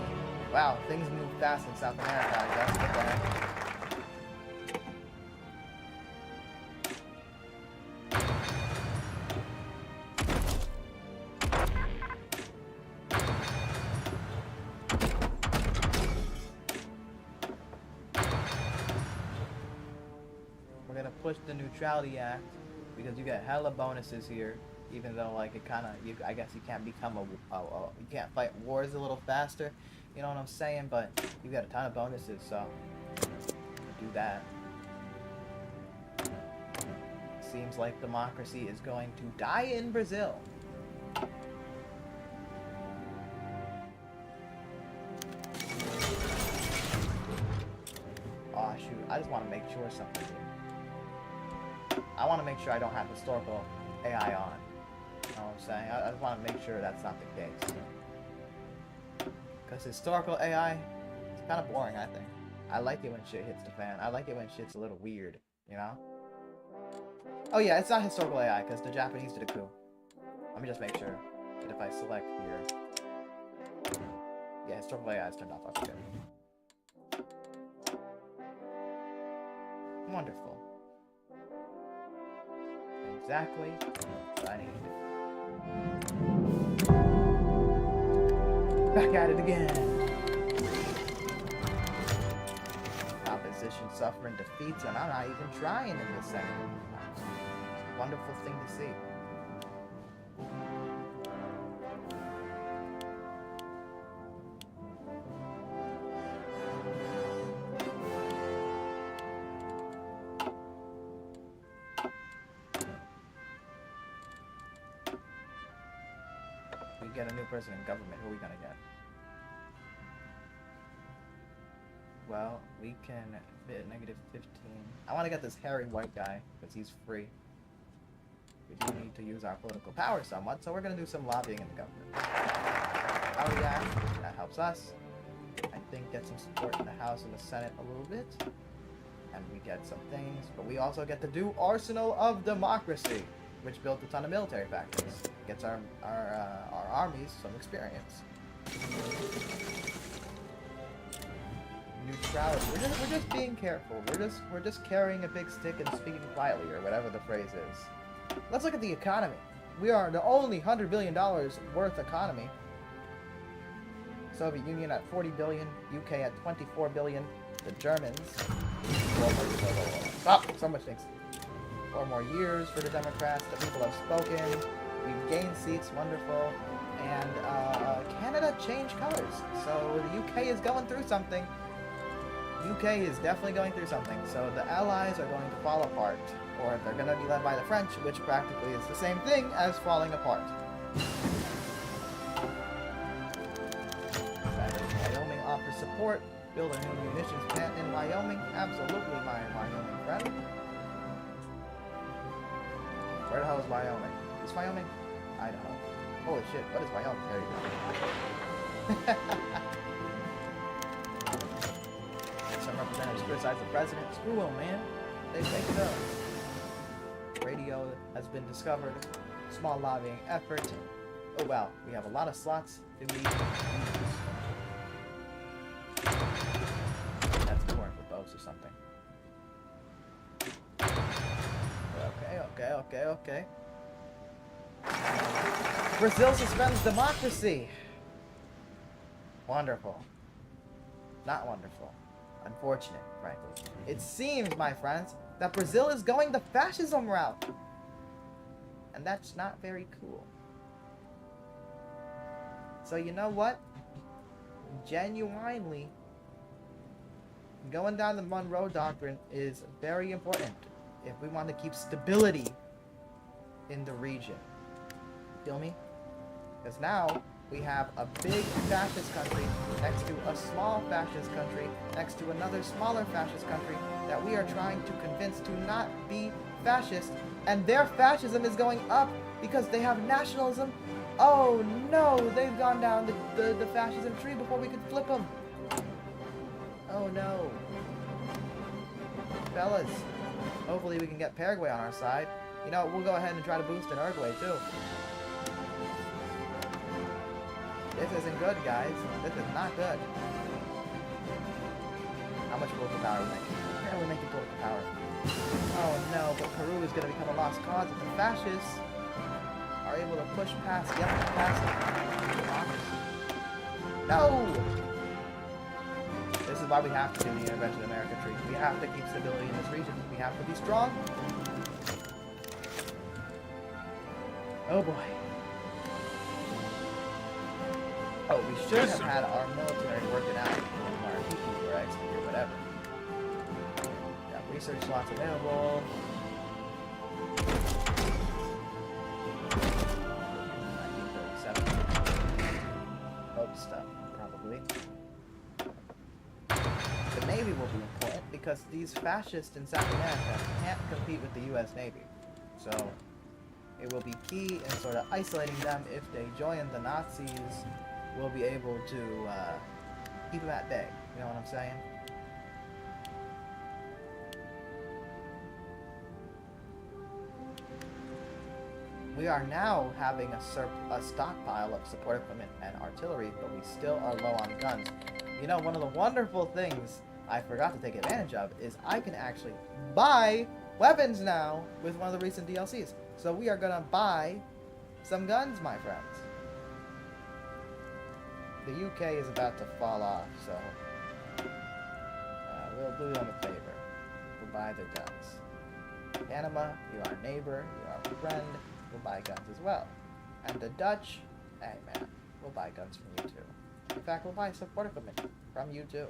Wow, things move fast in South America, I guess. What the heck? We're gonna push the Neutrality Act because you get hella bonuses here. Even though, like, it kind of, I guess you can't become you can't fight wars a little faster, you know what I'm saying? But you got a ton of bonuses, so do that. Seems like democracy is going to die in Brazil. Oh shoot, I just want to make sure something here. I want to make sure I don't have historical AI on. You know what I'm saying? I just want to make sure that's not the case. Because historical AI, it's kind of boring, I think. I like it when shit hits the fan. I like it when shit's a little weird, you know? Oh yeah, it's not historical AI, because the Japanese did a coup. Let me just make sure that if I select here... Yeah, historical AI is turned off. Okay. Wonderful. Exactly what I need. Back at it again. Opposition suffering defeats, and I'm not even trying in this second. It's a wonderful thing to see. We get a new person in government. Who are we gonna get? Well, we can fit -15. I want to get this hairy white guy because he's free. We do need to use our political power somewhat, so we're gonna do some lobbying in the government. Power Act, that helps us. I think get some support in the House and the Senate a little bit, and we get some things. But we also get to do Arsenal of Democracy, which built a ton of military factories. Gets our armies some experience. Neutrality. We're just being careful. We're just carrying a big stick and speaking quietly, or whatever the phrase is. Let's look at the economy. We are the only $100 billion worth economy. Soviet Union at 40 billion, UK at 24 billion. The Germans. Oh, so much things. 4 more years for the Democrats. The people have spoken. We've gained seats. Wonderful. And Canada changed colors. So the UK is going through something. UK is definitely going through something. So the Allies are going to fall apart. Or they're going to be led by the French, which practically is the same thing as falling apart. Wyoming offers support. Build a new munitions plant in Wyoming. Absolutely, my Wyoming friend. Where the hell is Wyoming? Is Wyoming? Idaho. Holy shit, what is Wyoming? There you go. Some representatives criticize the president. Screw them, man. They make it up. Radio has been discovered. Small lobbying effort. Oh wow, we have a lot of slots to be. That's important for bows or something. Okay. Brazil suspends democracy. Wonderful. Not wonderful. Unfortunate, frankly. It seems, my friends, that Brazil is going the fascism route. And that's not very cool. So you know what? Genuinely, going down the Monroe Doctrine is very important if we want to keep stability in the region. Feel me? Because now we have a big fascist country next to a small fascist country next to another smaller fascist country that we are trying to convince to not be fascist, and their fascism is going up because they have nationalism. Oh no, they've gone down the fascism tree before we could flip them. Oh no. Fellas, hopefully we can get Paraguay on our side. You know, we'll go ahead and try to boost in Uruguay too. This isn't good, guys. This is not good. How much political power are we making? Yeah, we're making political power. Oh no, but Peru is going to become a lost cause if the fascists are able to push past, get past democracy. No! This is why we have to do the Intervention America Treaty. We have to keep stability in this region. We have to be strong. Oh boy. Oh, we should have had our military work it out. Our people were exit or whatever. Got research slots available. 1937. Boat stuff, probably. The Navy will be important because these fascists in South America can't compete with the U.S. Navy. So it will be key in sort of isolating them. If they join the Nazis, we'll be able to keep them at bay. You know what I'm saying? We are now having a stockpile of support equipment and artillery, but we still are low on guns. You know, one of the wonderful things I forgot to take advantage of is I can actually buy weapons now with one of the recent DLCs. So we are gonna buy some guns, my friends. The UK is about to fall off, so we'll do them a favor. We'll buy their guns. Panama, you're our neighbor, you're our friend. We'll buy guns as well. And the Dutch, hey man, we'll buy guns from you too. In fact, we'll buy support equipment from you too.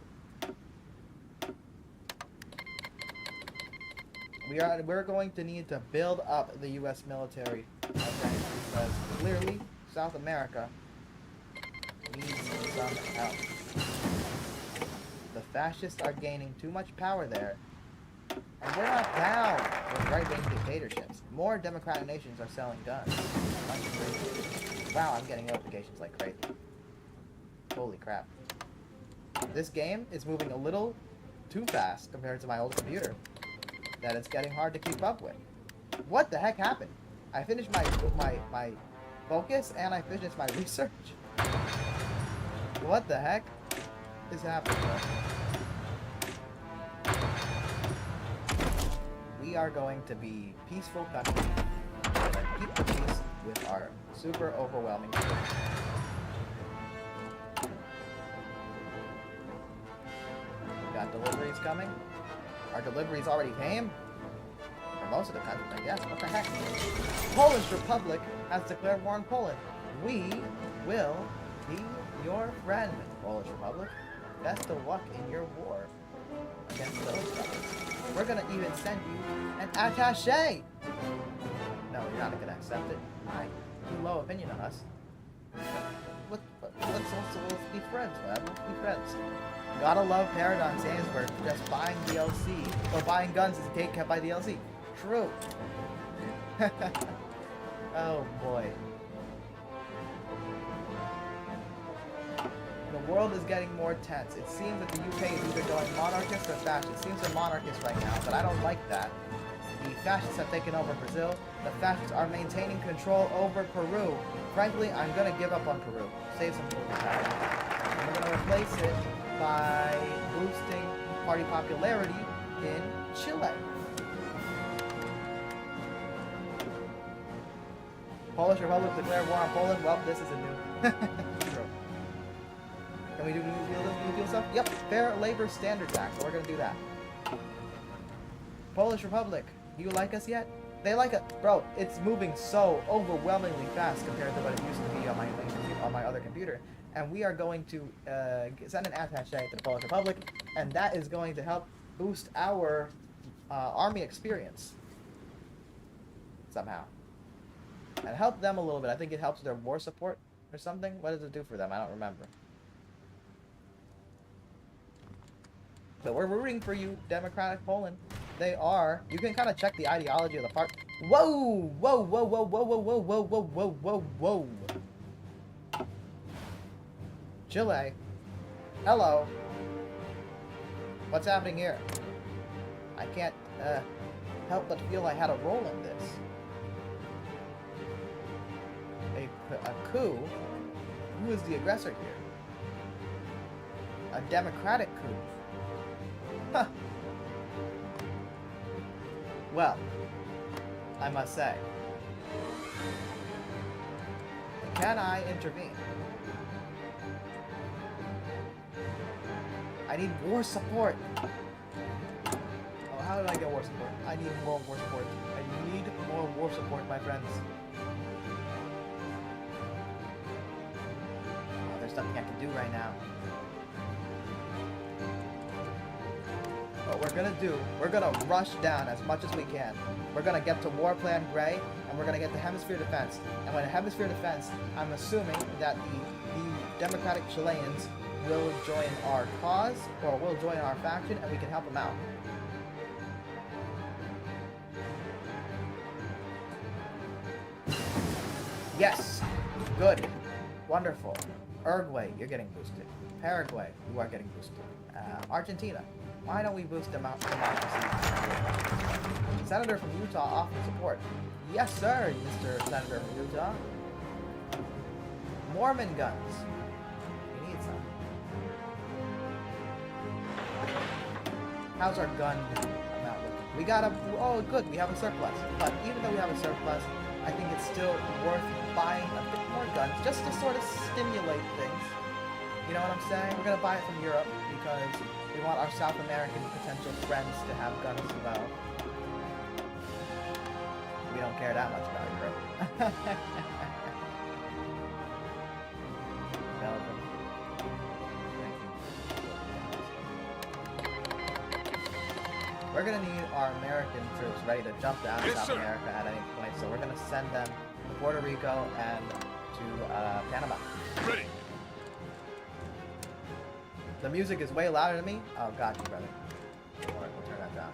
We're going to need to build up the U.S. military, okay, because clearly South America needs some help. The fascists are gaining too much power there, and we're not down with right-wing dictatorships. More democratic nations are selling guns. Wow, I'm getting notifications like crazy. Holy crap. This game is moving a little too fast compared to my old computer, that it's getting hard to keep up with. What the heck happened? I finished my focus and I finished my research. What the heck is happening? We are going to be peaceful country. We're going to keep the peace with our super overwhelming strength. We got deliveries coming. Our deliveries already came. For most of the countries, I guess. What the heck? Polish Republic has declared war on Poland. We will be your friend, Polish Republic. Best of luck in your war against those guys. We're gonna even send you an attaché. No, you're not gonna accept it. Alright, too low opinion on us. Let's be friends, man. Let's be friends. Gotta love Paragon Sandsburg for just buying DLC, or buying guns is gatekept by DLC. True. Oh boy. The world is getting more tense. It seems that the UK is either going monarchist or fascist. It seems they're monarchist right now, but I don't like that. The fascists have taken over Brazil. The fascists are maintaining control over Peru. Frankly, I'm gonna give up on Peru. Save some political power. And we're gonna replace it by boosting party popularity in Chile. Polish Republic declare war on Poland. Well, this is a new. True. Can we do new deal stuff? Yep. Fair Labor Standards Act. So we're gonna do that. Polish Republic. Do you like us yet? They like it, bro. It's moving so overwhelmingly fast compared to what it used to be on my other computer. And we are going to send an attaché to the Polish Republic, and that is going to help boost our army experience somehow, and help them a little bit. I think it helps their war support or something. What does it do for them? I don't remember. But we're rooting for you, Democratic Poland. They are. You can kind of check the ideology of the part. Whoa! Whoa! Whoa! Whoa! Whoa! Whoa! Whoa! Whoa! Whoa! Whoa! Whoa! Whoa! Chile. Hello. What's happening here? I can't help but feel I had a role in this. A coup? Who is the aggressor here? A democratic coup. Huh. Well, I must say, can I intervene? I need war support. Oh, how did I get war support? I need more war support. I need more war support, my friends. Oh, there's nothing I can do right now. What we're gonna do, we're gonna rush down as much as we can. We're gonna get to War Plan Gray, and we're gonna get the Hemisphere Defense. And when Hemisphere Defense, I'm assuming that the Democratic Chileans will join our cause, or will join our faction, and we can help them out. Yes! Good. Wonderful. Uruguay, you're getting boosted. Paraguay, you are getting boosted. Argentina, why don't we boost democracy? Senator from Utah offers support. Yes, sir, Mr. Senator from Utah. Mormon guns. We need some. How's our gun amount looking? We got a... Oh, good, we have a surplus. But even though we have a surplus, I think it's still worth buying a bit more guns just to sort of stimulate things. You know what I'm saying? We're going to buy it from Europe because we want our South American potential friends to have guns as well. We don't care that much about Europe. Belgium. We're going to need our American troops ready to jump down to South America at any point, so we're going to send them to Puerto Rico and to Panama. Ready. The music is way louder than me. Oh, got you, brother. Alright, we'll turn that down.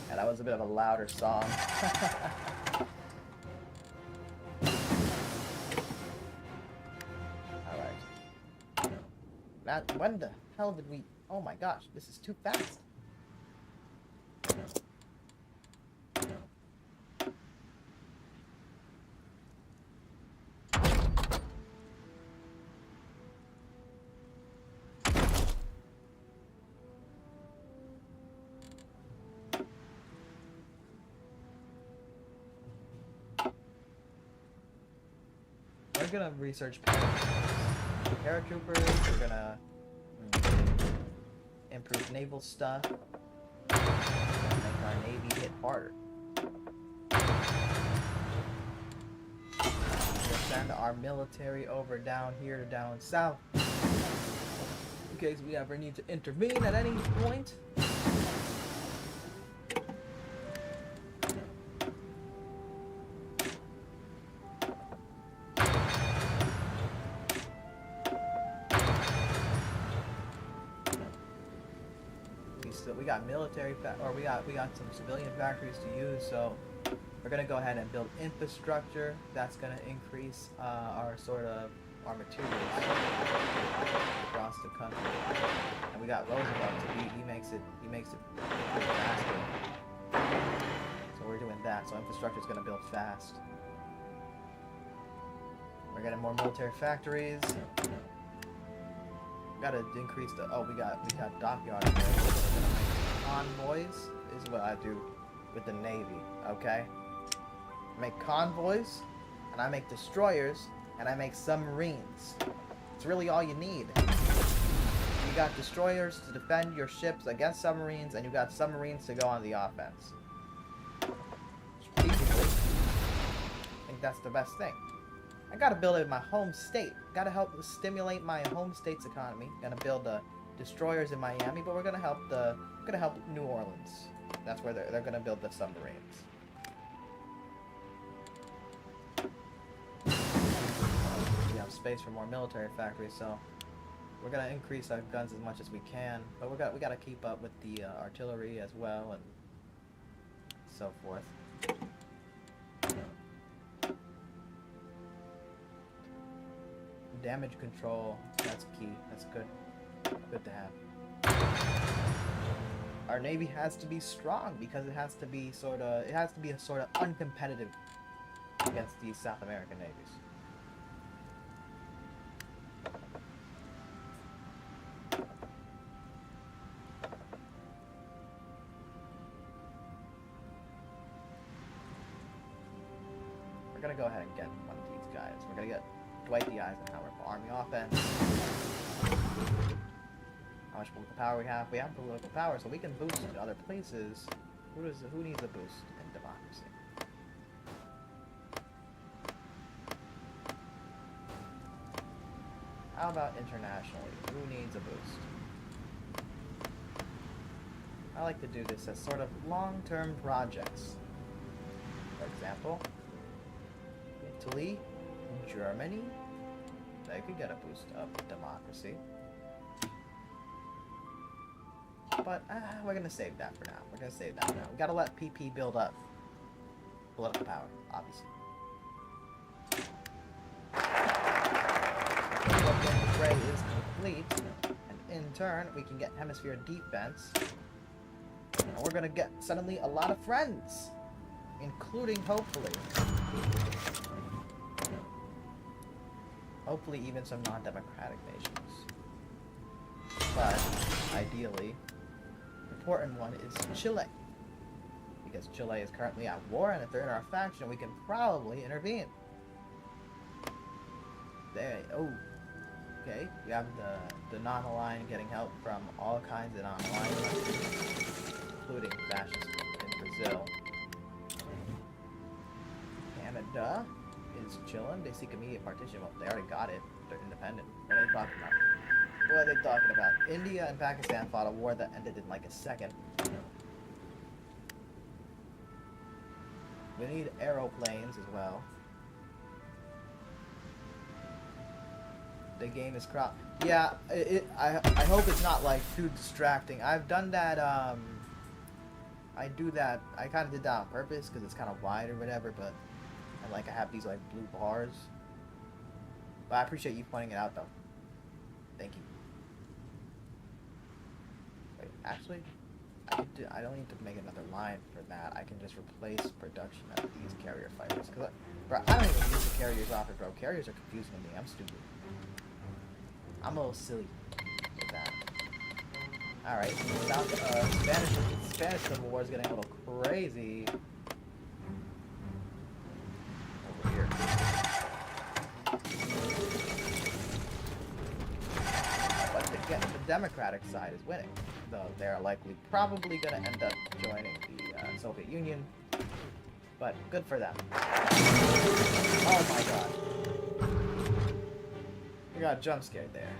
Yeah, that was a bit of a louder song. Alright. That, when the hell did we... Oh my gosh, this is too fast. We're gonna research paratroopers. We're gonna improve naval stuff. Make our navy hit harder. We'll send our military over down here to down south in case we ever need to intervene at any point. We got military, we got some civilian factories to use, so we're gonna go ahead and build infrastructure. That's gonna increase our sort of our materials across the country. And we got Roosevelt to beat. He makes it go faster. So we're doing that. So infrastructure is going to build fast. We're getting more military factories. Got to increase the. Oh, we got dockyard there. So we're gonna make convoys. This is what I do with the Navy. Okay. Make convoys, and I make destroyers, and I make submarines. It's really all you need. You got destroyers to defend your ships against submarines, and you got submarines to go on the offense. Strategically, I think that's the best thing. I gotta build it in my home state. Gotta help stimulate my home state's economy. Gonna build the destroyers in Miami, but we're gonna help New Orleans. That's where they're gonna build the submarines. We have space for more military factories, so we're gonna increase our guns as much as we can. But we gotta keep up with the artillery as well and so forth. Damage control, that's key. That's good. Good to have. Our Navy has to be strong because it has to be sort of uncompetitive against these South American navies. We're gonna go ahead and get one of these guys. We're gonna get Dwight D. Eisenhower for Army offense. How much political power we have? We have political power, so we can boost in other places. Who needs a boost in democracy? How about internationally? Who needs a boost? I like to do this as sort of long-term projects. For example, Italy, Germany, they could get a boost of democracy. But we're going to save that for now. We got to let PP build up political power, obviously. The gray is complete, and in turn, we can get hemisphere defense. And we're going to get suddenly a lot of friends, including, hopefully even some non-democratic nations. But, ideally, the important one is Chile. Because Chile is currently at war, and if they're in our faction, we can probably intervene. Okay, we have the non-aligned getting help from all kinds of non-aligned countries, including fascists in Brazil. Canada is chilling. They seek immediate partition. Well, they already got it. They're independent. What are they talking about? What are they talking about? India and Pakistan fought a war that ended in like a second. We need aeroplanes as well. The game is crop. Yeah, I hope it's not like too distracting. I've done that. I do that. I kind of did that on purpose because it's kind of wide or whatever. But and like I have these like blue bars. But I appreciate you pointing it out though. Thank you. Wait, actually, I don't need to make another line for that. I can just replace production of these carrier fighters. Cause bro, I don't even use the carriers often, bro. Carriers are confusing to me. I'm stupid. I'm a little silly with that. Alright, Spanish Civil War is getting a little crazy. Over here. But the Democratic side is winning. Though they're probably going to end up joining the Soviet Union. But good for them. Oh my god. We got jump scared there.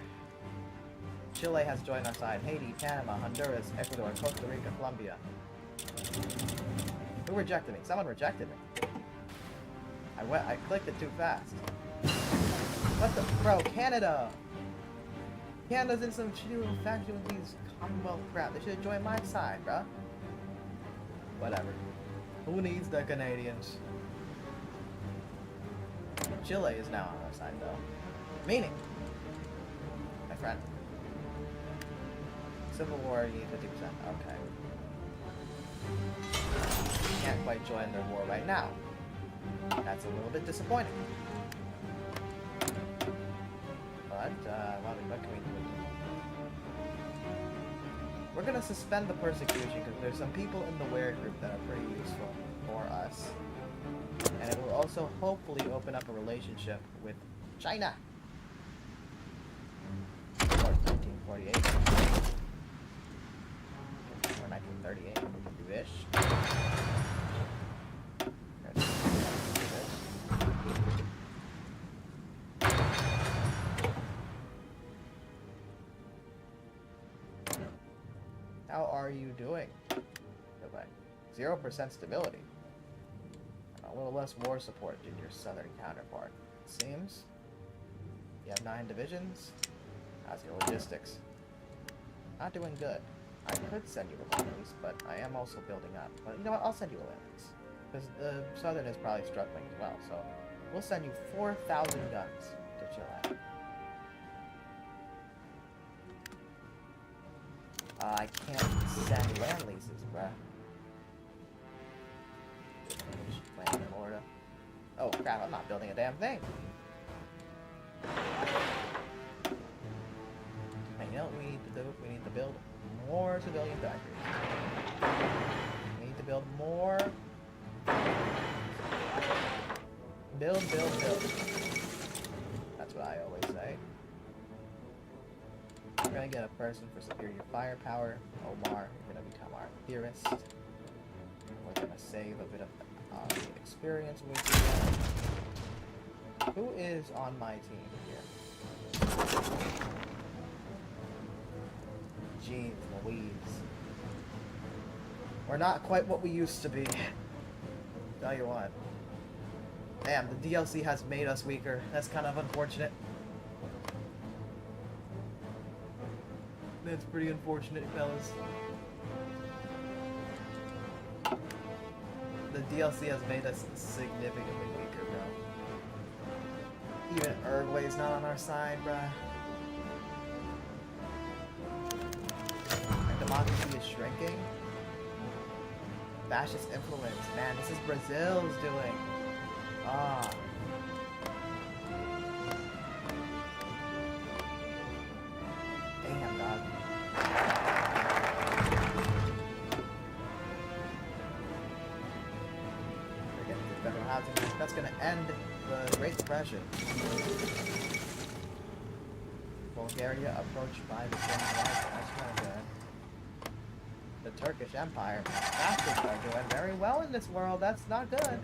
Chile has joined our side. Haiti, Panama, Honduras, Ecuador, Costa Rica, Colombia. Who rejected me? Someone rejected me. I clicked it too fast. What the? Bro, Canada! Canada's in some shitty little faction with these Commonwealth crap. They should have joined my side, bro. Whatever. Who needs the Canadians? Chile is now on our side, though. Meaning, my friend, Civil War, you need 50%. Okay. Can't quite join their war right now. That's a little bit disappointing. But, what can we do? We're gonna suspend the persecution because there's some people in the wear group that are pretty useful for us. And it will also hopefully open up a relationship with China. Or 1948. Or 1938, if you wish. How are you doing? 0% stability. A little less war support than your southern counterpart. It seems. You have 9 divisions. How's your logistics? Not doing good. I could send you a land lease, but I am also building up. But you know what? I'll send you a land lease. Because the southern is probably struggling as well, so we'll send you 4,000 guns to chill out. I can't send land leases, bruh. Land in Florida. Oh crap, I'm not building a damn thing. And you know what we need to do? We need to build more civilian factories. We need to build more. Build. That's what I always say. We're gonna get a person for superior firepower. Omar, you're gonna become our theorist. We're gonna save a bit of experience with you. Who is on my team here? Jeez Louise. We're not quite what we used to be. Tell you what. Damn, the DLC has made us weaker. That's kind of unfortunate. That's pretty unfortunate, fellas. The DLC has made us significantly weaker, bro. Even Uruguay's not on our side, bruh. Our democracy is shrinking. Fascist influence. Man, this is Brazil's doing. Ah. Damn, dog. Federal housing. That's gonna end the Great Depression. Bulgaria approached by the German Empire. That's not good. The Turkish Empire. Bastards are doing very well in this world. That's not good.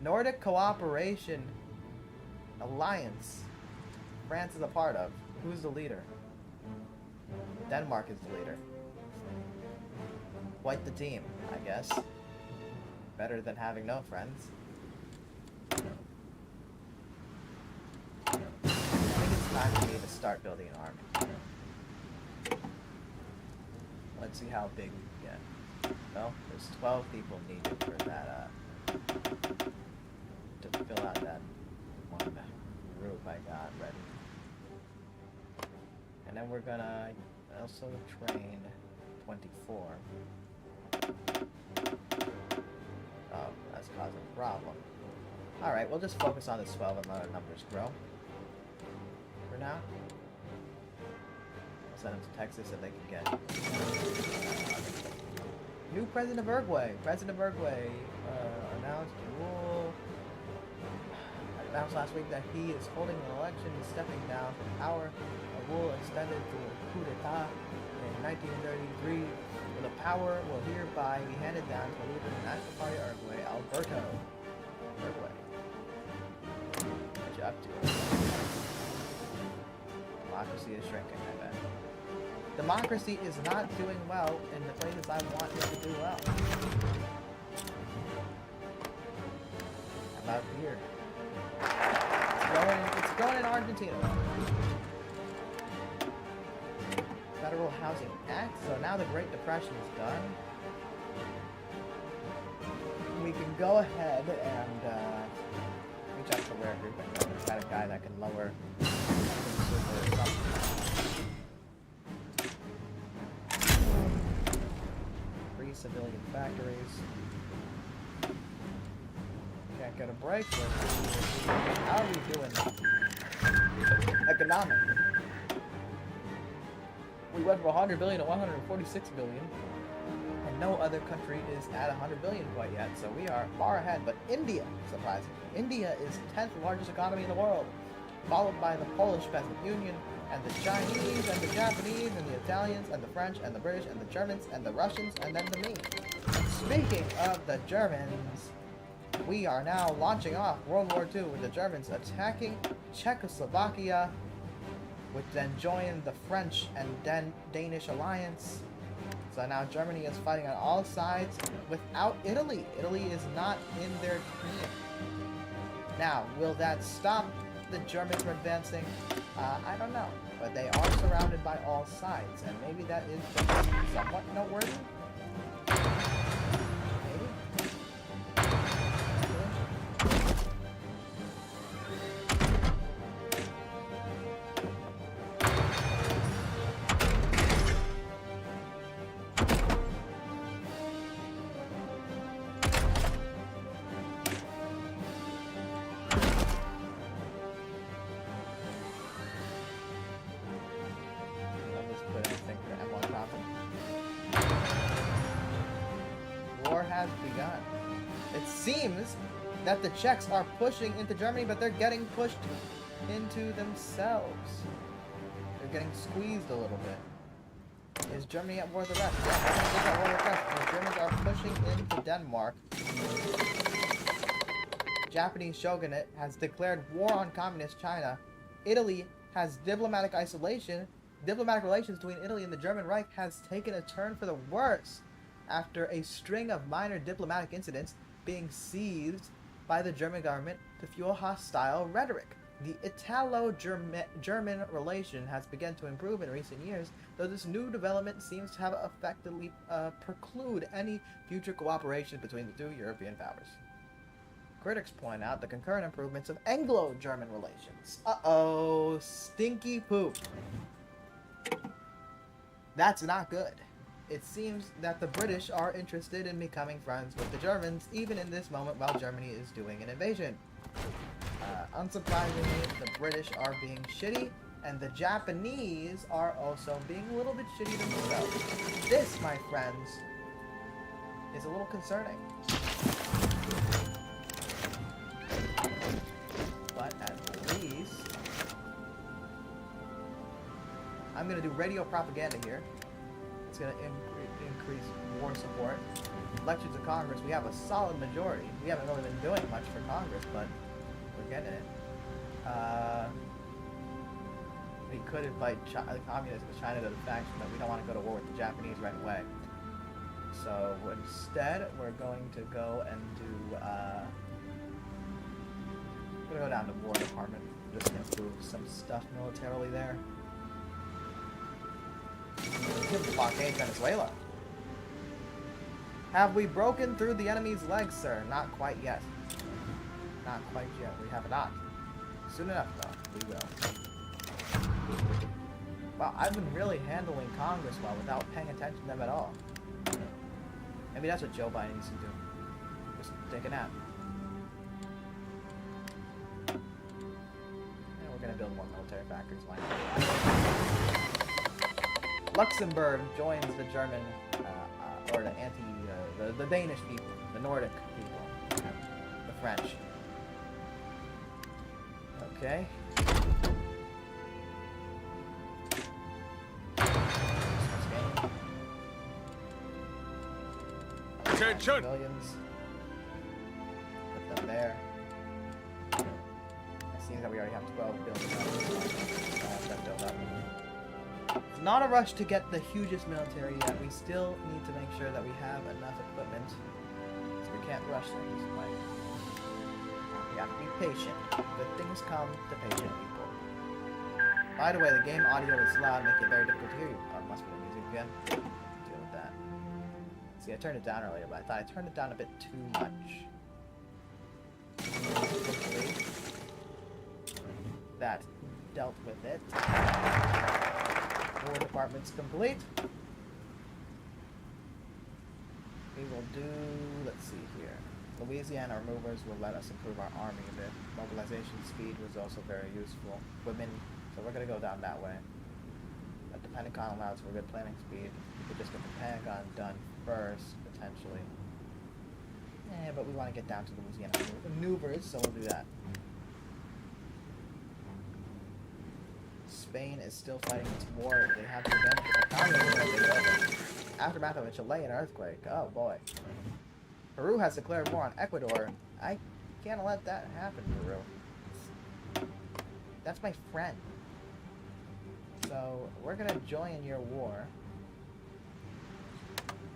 Nordic Cooperation Alliance. France is a part of. Who's the leader? Denmark is the leader. Quite the team, I guess. Better than having no friends. I think it's time for me to start building an army. Let's see how big we can get. Well, there's 12 people needed for that, to fill out that one group I got ready. And then we're gonna also train 24. Oh, that's causing a problem. Alright, we'll just focus on this 12 and let our numbers grow. For now. I'll send them to Texas so they can get... New President of Uruguay. President of Uruguay announced last week that he is holding an election and stepping down from power. A rule extended through a coup d'etat in 1933. The power will hereby be handed down to the leader of the National Party of Uruguay, Alberto. Uruguay. What you up to? Democracy is shrinking, I bet. Democracy is not doing well in the places I want it to do well. How about here? It's growing in Argentina. Federal Housing Act. So now the Great Depression is done. We can go ahead and we Czechs are rare group, and the kind of guy that can lower consumer consumption. Free civilian factories. Can't get a break. How are we doing economically? We went from 100 billion to 146 billion, and no other country is at 100 billion quite yet, so we are far ahead. But India, surprisingly, India is 10th largest economy in the world, followed by the Polish Peasant Union, and the Chinese, and the Japanese, and the Italians, and the French, and the British, and the Germans, and the Russians, and then the me. Speaking of the Germans, we are now launching off World War II with the Germans attacking Czechoslovakia, which then joined the French and Danish alliance. So now Germany is fighting on all sides without Italy. Italy is not in their team. Now, will that stop the Germans from advancing? I don't know. But they are surrounded by all sides, and maybe that is just somewhat noteworthy. War has begun. It seems that the Czechs are pushing into Germany, but they're getting pushed into themselves. They're getting squeezed a little bit. Is Germany at war with the rest? Yeah, Germany is at war with the rest. The Germans are pushing into Denmark. Japanese shogunate has declared war on communist China. Italy has diplomatic isolation. Diplomatic relations between Italy and the German Reich has taken a turn for the worse after a string of minor diplomatic incidents being seized by the German government to fuel hostile rhetoric. The Italo-German relation has begun to improve in recent years, though this new development seems to have effectively preclude any future cooperation between the two European powers. Critics point out the concurrent improvements of Anglo-German relations. Uh-oh, stinky poop. That's not good. It seems that the British are interested in becoming friends with the Germans, even in this moment while Germany is doing an invasion. Unsurprisingly, the British are being shitty, and the Japanese are also being a little bit shitty themselves. This, my friends, is a little concerning. But at least I'm going to do radio propaganda here. It's going to increase war support. Elections to Congress, we have a solid majority. We haven't really been doing much for Congress, but we're getting it. We could invite the communists with China to the faction, but we don't want to go to war with the Japanese right away. So instead, we're going to go and do, we're going to go down to War Department, just improve some stuff militarily there. Blockade Venezuela. Have we broken through the enemy's legs, sir? Not quite yet. Not quite yet. We have not. Soon enough, though. We will. Wow, I've been really handling Congress well without paying attention to them at all. Maybe that's what Joe Biden needs to do. Just take a nap. And we're gonna build more military factories. Why not? Luxembourg joins the German, or the the Danish people, the Nordic people, the French. Okay. Attention! Millions. Put them there. It seems that we already have 12 billion. That built up. It's not a rush to get the hugest military yet. We still need to make sure that we have enough equipment. So we can't rush things. Like, we have to be patient. Good things come to patient people. By the way, the game audio is loud, making it very difficult to hear you. Oh, it must be the music again. Deal with that. See, I turned it down earlier, but I thought I turned it down a bit too much. Hopefully, that dealt with it. War department's complete. We will do, let's see here. Louisiana removers will let us improve our army a bit. Mobilization speed was also very useful. Women, so we're going to go down that way. But the Pentagon allows for good planning speed. We could just get the Pentagon done first, potentially. But we want to get down to Louisiana maneuvers, so we'll do that. Spain is still fighting its war. They have the advantage of the economy. Aftermath of a Chilean earthquake. Oh boy. Peru has declared war on Ecuador. I can't let that happen, Peru. That's my friend. So we're gonna join your war.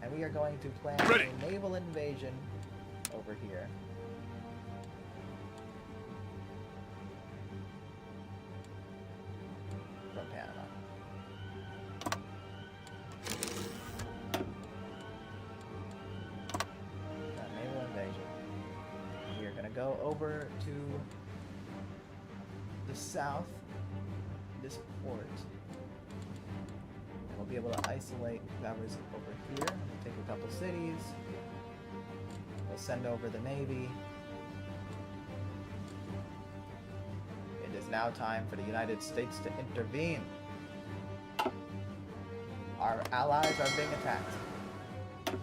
And we are going to plan a naval invasion over here. From Panama. Naval invasion. We are going to go over to the south, this port. And we'll be able to isolate whoever's over here. We'll take a couple cities. We'll send over the Navy. It is now time for the United States to intervene. Our allies are being attacked.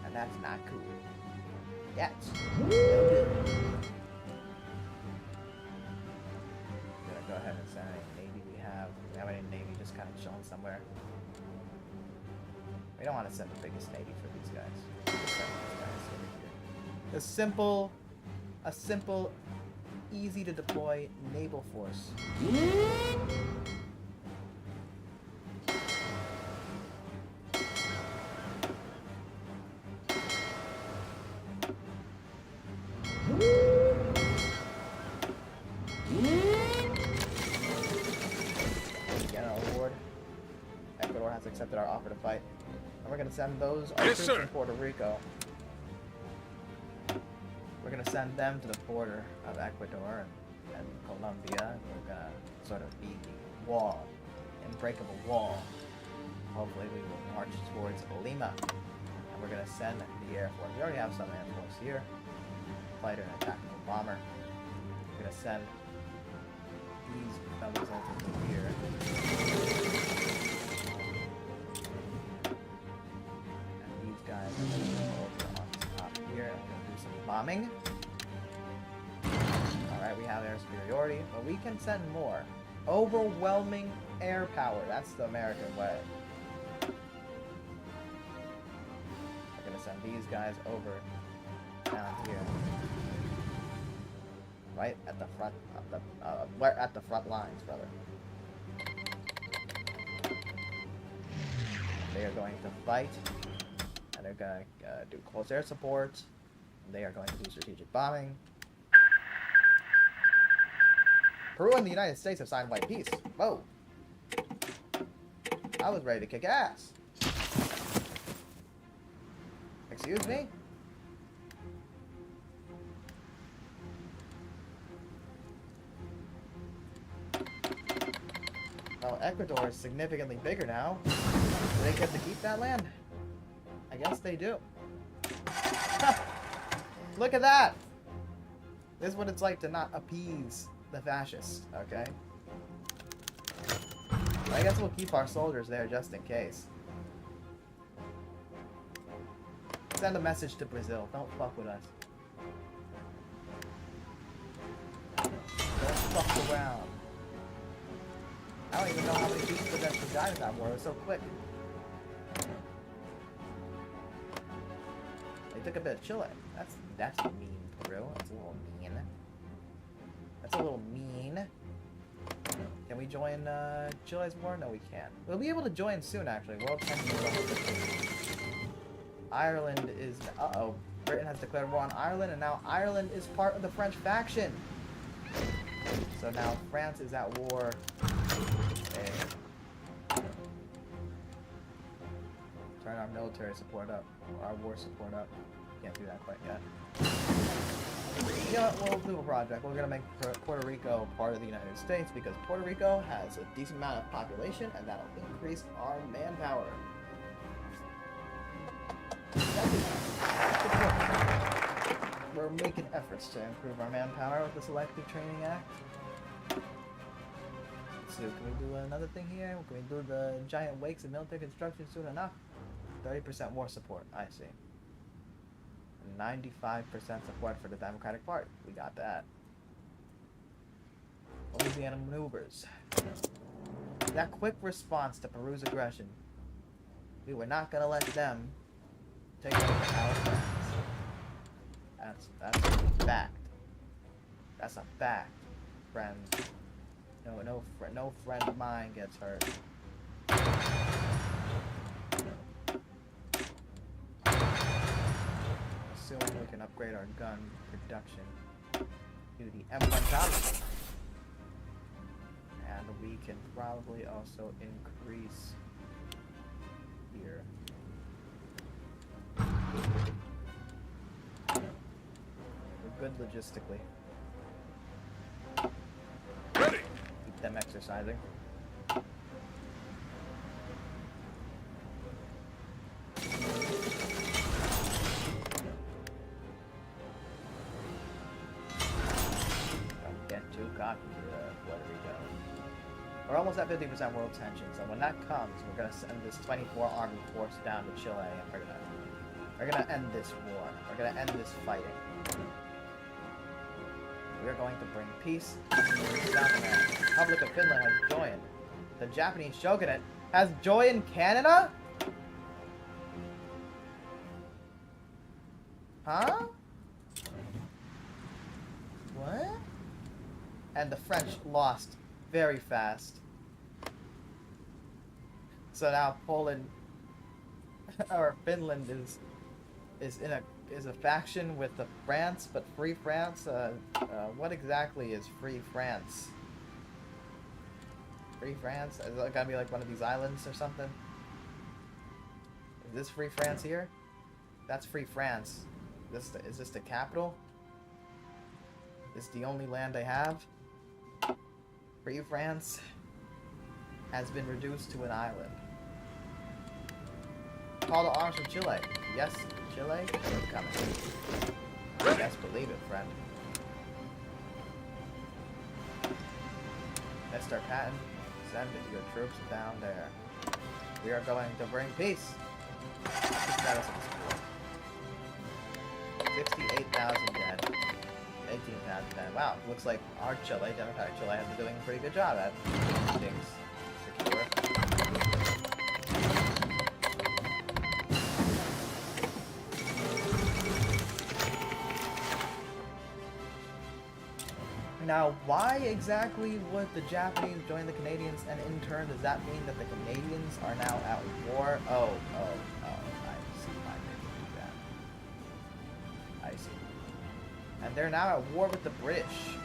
And that's not cool. That's no good. I'm gonna go ahead and send any Navy we have. We have any Navy just kind of chilling somewhere. We don't want to send the biggest Navy for these guys. Just send these guys over here. A simple, easy to deploy naval force. Get an award. Ecuador has accepted our offer to fight. And we're gonna send those troops to Puerto Rico. We're gonna send them to the border of Ecuador and Colombia. We're gonna sort of be the wall, unbreakable wall. Hopefully we will march towards Lima. And we're gonna send the Air Force. We already have some Air Force here. Fighter and tactical bomber. We're gonna send these fellas over here. And these guys are gonna go over on top here. I'm gonna do some bombing. Alright, we have air superiority, but we can send more. Overwhelming air power. That's the American way. We're gonna send these guys over down here. Right at the front of the we're at the front lines, brother. They are going to fight, and they're going to do close air support. And they are going to do strategic bombing. Peru and the United States have signed white peace. Whoa! I was ready to kick ass. Excuse me? Well, Ecuador is significantly bigger now. Do they get to keep that land? I guess they do. Look at that! This is what it's like to not appease the fascists, okay? I guess we'll keep our soldiers there just in case. Send a message to Brazil. Don't fuck with us. Don't fuck around. I don't even know how many people that died in that war. It was so quick. They took a bit of Chile. That's mean, Peru. That's a little mean. That's a little mean. Can we join Chile's war? No, we can't. We'll be able to join soon, actually. World Championship. Ireland is... Uh-oh. Britain has declared war on Ireland, and now Ireland is part of the French faction. So now France is at war. Turn our military support up, or our war support up. Can't do that quite yet. You know what, we'll do a project. We're gonna make Puerto Rico part of the United States because Puerto Rico has a decent amount of population and that'll increase our manpower. We're making efforts to improve our manpower with the Selective Training Act. So can we do another thing here? Can we do the giant wakes and military construction soon enough? 30% war support, I see. 95% support for the Democratic Party. We got that. Louisiana maneuvers. That quick response to Peru's aggression. We were not gonna let them take over our friends. That's a fact. That's a fact, friend. No friend of mine gets hurt. Assuming we can upgrade our gun production to the M1000. And we can probably also increase here. We're good logistically. Ready. Keep them exercising. Don't get too cocky, Puerto Rico. We're almost at 50% world tension, so when that comes, we're gonna send this 24 army force down to Chile, and we're gonna end this war. We're gonna end this fighting. We are going to bring peace to South America. The Republic of Finland has joined. The Japanese shogunate has joined Canada? Huh? What? And the French lost very fast. So now Poland or Finland is a faction with the France, but Free France. What exactly is Free France? Free France? Is it gotta be like one of these islands or something? Is this Free France here? That's Free France. Is this the capital? Is the only land they have? Free France has been reduced to an island. Call to arms from Chile. Yes, Chile, we're coming. Yes, believe it, friend. Mr. Patton, send your troops down there. We are going to bring peace. Status of the school. 68,000 dead. 18,000 dead. Wow, looks like our Chile, Democratic Chile, has been doing a pretty good job at things secure. Now, why exactly would the Japanese join the Canadians, and in turn, does that mean that the Canadians are now at war? Oh, I see why they would do that. I see. And they're now at war with the British.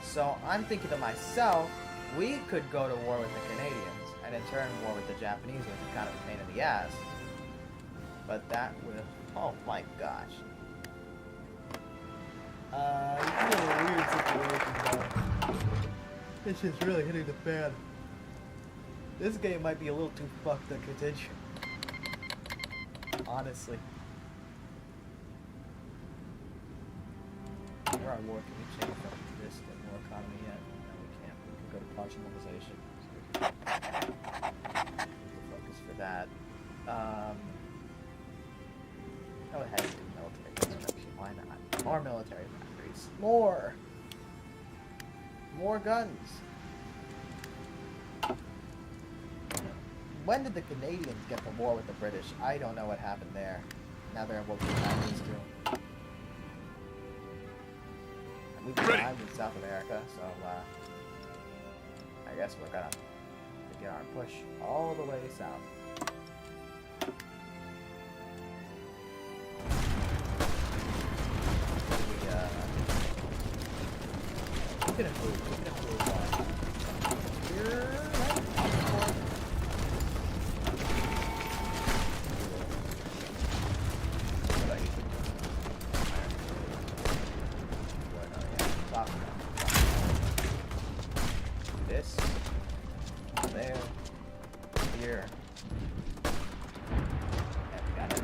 So I'm thinking to myself, we could go to war with the Canadians, and in turn war with the Japanese, which is kind of a pain in the ass. But that would, oh my gosh. It's a little weird situation, though. This is really hitting the fan. This game might be a little too fucked to continue. Honestly. We're at war. Can we change from this to more economy yet? No, we can't. We can go to partial mobilization. So we can focus for that. Go ahead and do military construction. Why not? More military factories. More guns. When did the Canadians get the war with the British? I don't know what happened there. Now they're at war with the Chinese too. And we've arrived in South America, so I guess we're gonna get our push all the way south. We can improve here, right?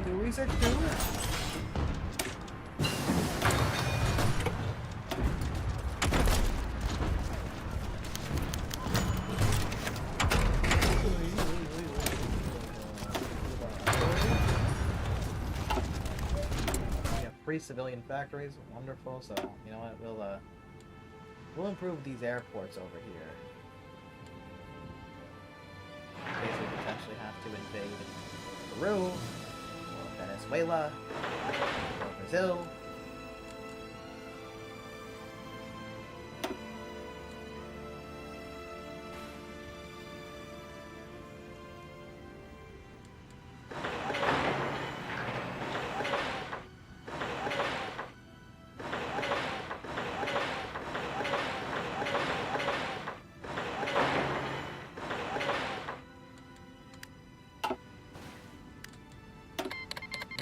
Do research, do. Free civilian factories, wonderful. So you know what, we'll improve these airports over here. In case we potentially have to invade Peru, or Venezuela, or Brazil.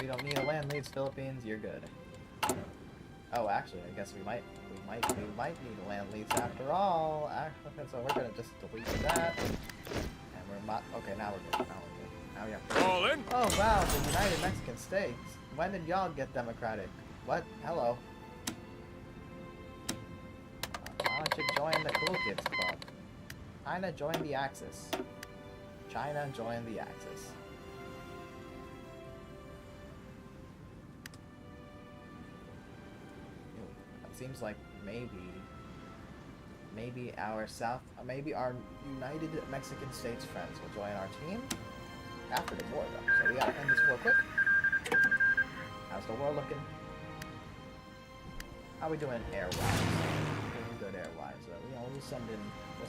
We don't need a land lease, Philippines. You're good. Oh, actually, I guess we might need a land lease after all. Okay, so we're gonna just delete that, and we're not. Okay, now we're good. Now we're good. Now we have. All in. Oh wow, the United Mexican States. When did y'all get democratic? What? Hello. Why don't you join the cool kids club? China join the Axis. China join the Axis. Seems like maybe our United Mexican States friends will join our team after the war, though. So we gotta end this war quick. How's the war looking? How we doing air-wise? Doing good air-wise. We'll send in the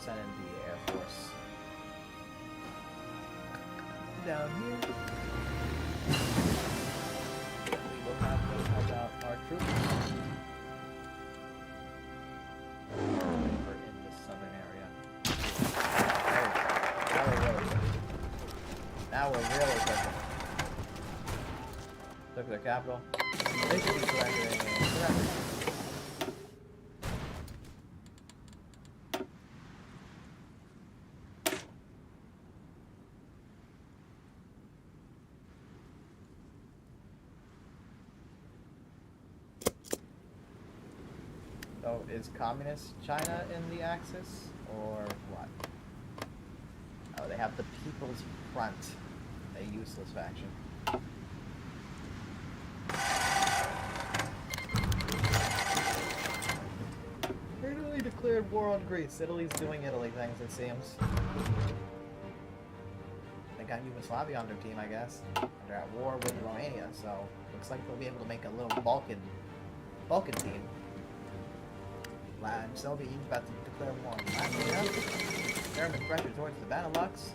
Air Force down here. We will have to help out our troops. We're in the southern area. Now we're really cooking. Look at their capital. They should be surrendering. So is communist China in the Axis, or what? Oh, they have the People's Front, a useless faction. Italy declared war on Greece. Italy's doing Italy things, it seems. They got Yugoslavia on their team, I guess. They're at war with Romania, so looks like they'll be able to make a little Balkan team. Soviet Union's about to declare war on Latvia. German pressure towards the Benelux.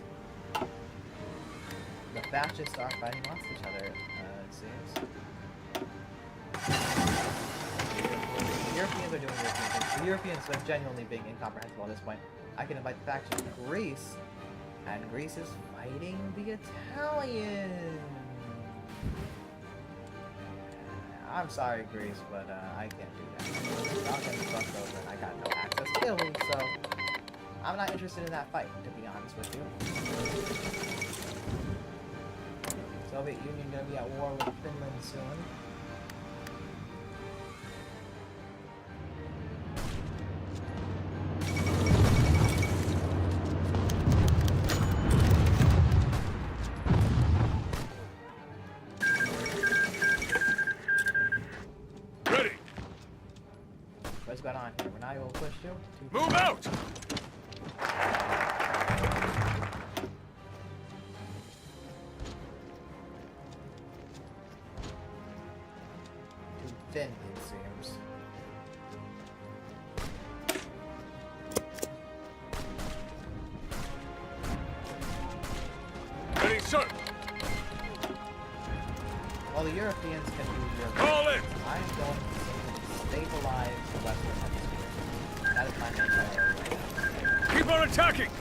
The fascists are fighting amongst each other, it seems. The Europeans are doing European things. The Europeans are genuinely being incomprehensible at this point. I can invite the faction of Greece, and Greece is fighting the Italians. I'm sorry, Greece, but I can't do that. Y'all can be fucked over, and I got no access to Italy, so I'm not interested in that fight, to be honest with you. Soviet Union gonna be at war with Finland soon. What's going on here? We're not able to push you? Move out! Too thin, it seems. Ready, sir! Well, the Europeans can do Europe. Call in! I'm going to stabilize the Western Hemisphere. That is my main priority. Keep on attacking!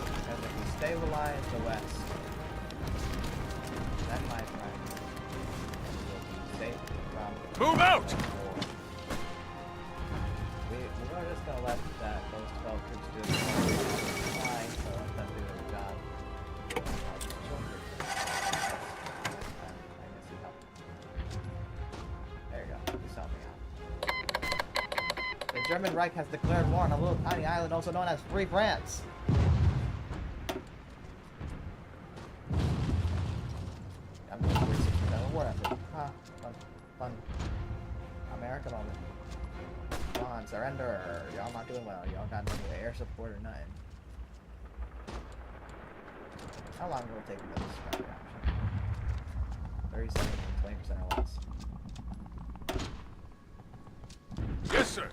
Because if we stabilize the West, then my friend will be safe from Move out! war. We're just going to let those 12 troops do it. Fine, so let them do their job. German Reich has declared war on a little tiny island also known as Free France. I'm just 367 war effort. Huh. Fun. America moment. Come on, surrender. Y'all not doing well. Y'all got no air support or nothing. How long will it take to get this strike action? 37, 20% or less. Yes, sir.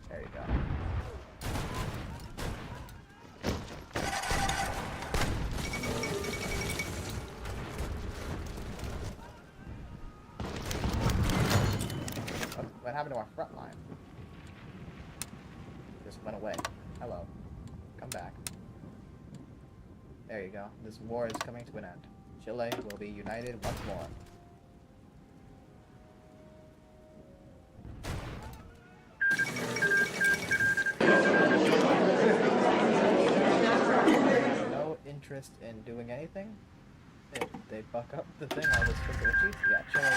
There you go. What happened to our front line? Just went away. Hello. Come back. There you go. This war is coming to an end. Chile will be united once more. No interest in doing anything? They buck up the thing, all this triple cheats? Yeah, Chile.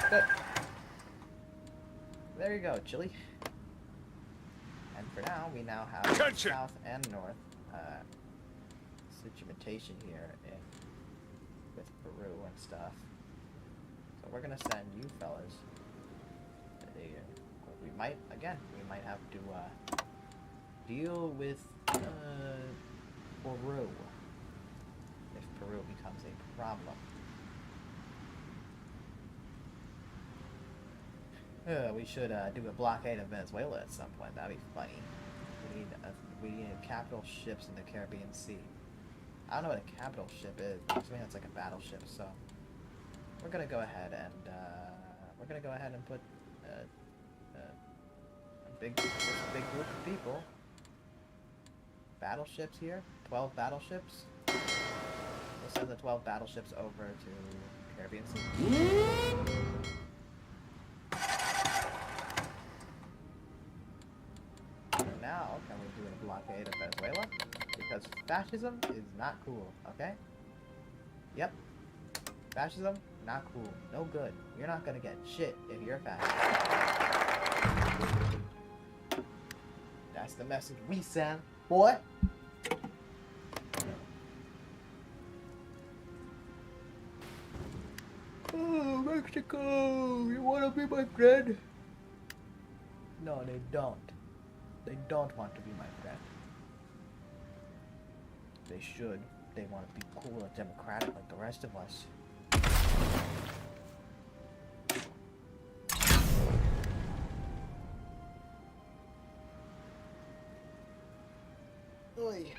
Good. There you go, Chile. And for now, we now have Attention! south and north situation here with Peru and stuff. So we're gonna send you fellas. We might have to deal with Peru if Peru becomes a problem. We should do a blockade of Venezuela at some point. That'd be funny. We need capital ships in the Caribbean Sea. I don't know what a capital ship is, but I mean it's like a battleship. So we're gonna go ahead and put a big group of people. Battleships here. 12 battleships. We'll send the 12 battleships over to Caribbean Sea. Now, can we do a blockade of Venezuela? Because fascism is not cool, okay? Yep. Fascism, not cool. No good. You're not gonna get shit if you're a fascist. That's the message we send, boy. Oh, Mexico! You wanna be my friend? No, they don't. They don't want to be my friend. They should. They want to be cool and democratic like the rest of us. Oy.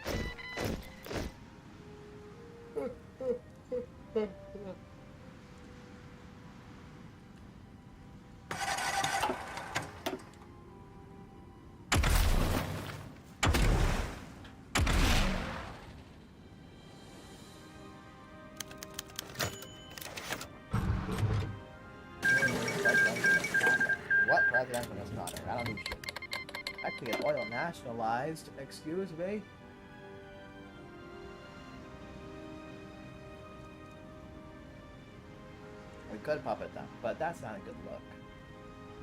What presidential misconduct? I don't do shit. I could get oil nationalized. Excuse me? We could puppet them, but that's not a good look.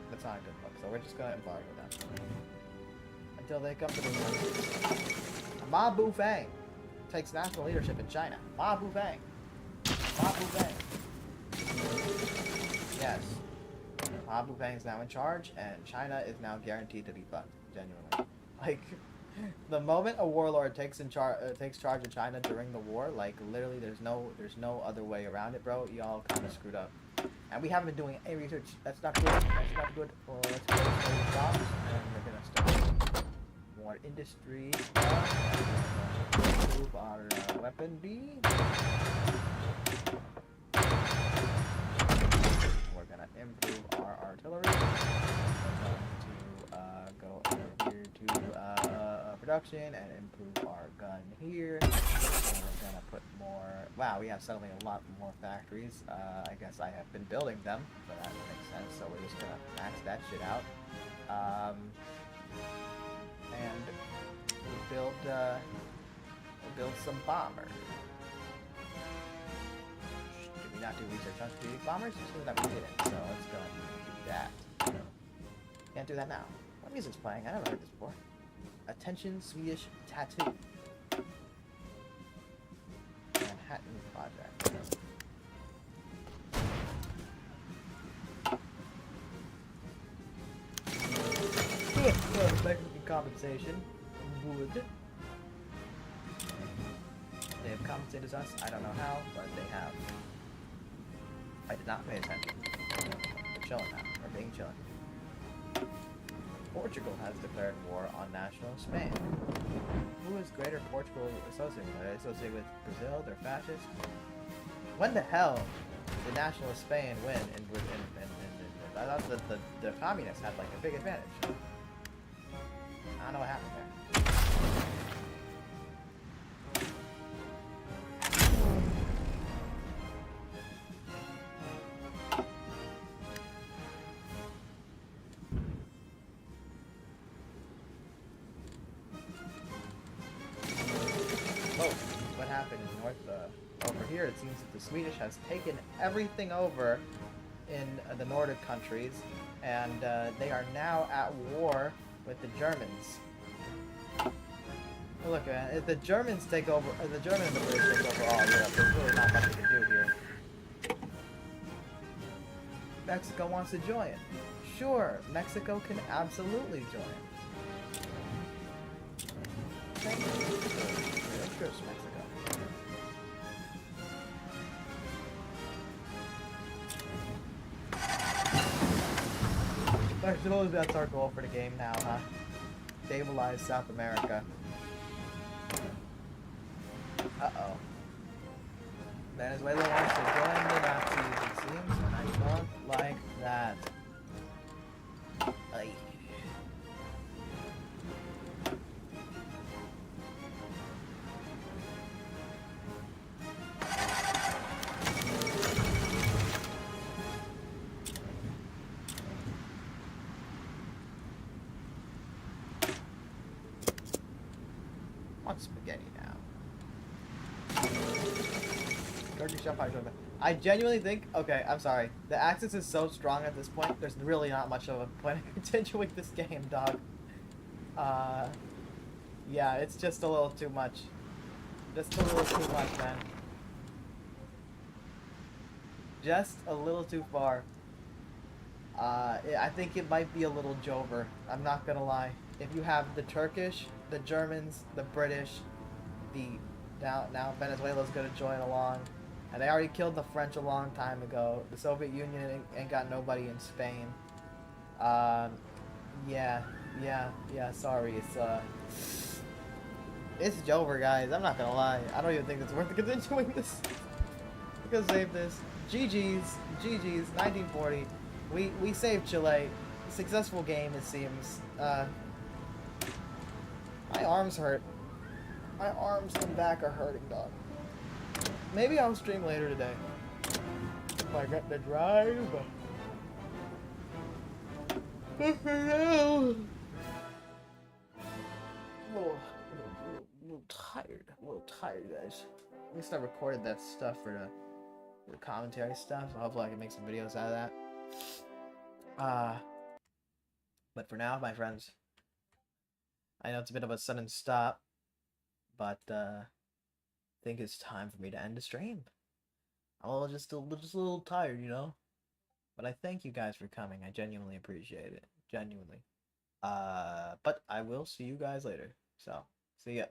That's not a good look, so we're just gonna embargo them. Until they come to the country. Ma Bufang takes national leadership in China. Ma Bufang. Ma Bufang. Yes. Ma Bufang is now in charge, and China is now guaranteed to be fucked. Genuinely. Like, the moment a warlord takes charge of China during the war, like literally, there's no other way around it, bro. Y'all kind of screwed up, and we haven't been doing any research. That's not good. That's not good. Well, let's go to jobs, and we're gonna start more industry. Improve our weapon B. We're gonna improve our artillery. We're going to go over here to production and improve our gun here. And we're gonna put more. Wow, we have suddenly a lot more factories. I guess I have been building them, so that makes sense. So we're just gonna max that shit out. And we'll build some bombers. Did we not do research on strategic bombers? It seems that we didn't. So let's go and do that. Can't do that now. What music's playing? I never heard this before. Attention Swedish Tattoo. Manhattan Project. Mexican compensation would. They have compensated us. I don't know how, but they have. I did not pay attention. We're chilling now. We're being chilling. Portugal has declared war on national Spain. Who is Greater Portugal associated with? Are they associated with Brazil? They're fascist. When the hell did national Spain win? I thought that the communists had like a big advantage. I don't know what happened there. What happened in North over here? It seems that the Swedish has taken everything over in the Nordic countries, and they are now at war with the Germans. Look, man, if the Germans take over, the Germans and the British take over all Europe, there's really not much we can do here. Mexico wants to join. Sure, Mexico can absolutely join. Thank you for your interest, Mexico. I suppose that's our goal for the game now, huh? Stabilize South America. Uh-oh. Venezuela wants to join the Nazis, it seems, and I don't like that. Aye. Want spaghetti now. Turkey shell pie. I genuinely think, okay, I'm sorry. The Axis is so strong at this point, there's really not much of a point of continuing this game, dog. Yeah, it's just a little too much. Just a little too much, man. Just a little too far. I think it might be a little Jover. I'm not gonna lie. If you have the Turkish, the Germans, the British, now Venezuela's gonna join along, and they already killed the French a long time ago. The Soviet Union ain't got nobody in Spain. Yeah. Sorry, it's Jover, guys. I'm not gonna lie. I don't even think it's worth continuing this. We're gonna save this. GG's, 1940. We saved Chile. Successful game, it seems. My arms hurt. My arms and back are hurting, dog. Maybe I'll stream later today. If I get to drive. What the hell? A little tired, guys. At least I recorded that stuff for the commentary stuff, so hopefully I can make some videos out of that. But for now, my friends, I know it's a bit of a sudden stop, but I think it's time for me to end the stream. I'm just a little tired, you know? But I thank you guys for coming. I genuinely appreciate it. Genuinely. But I will see you guys later. So, see ya.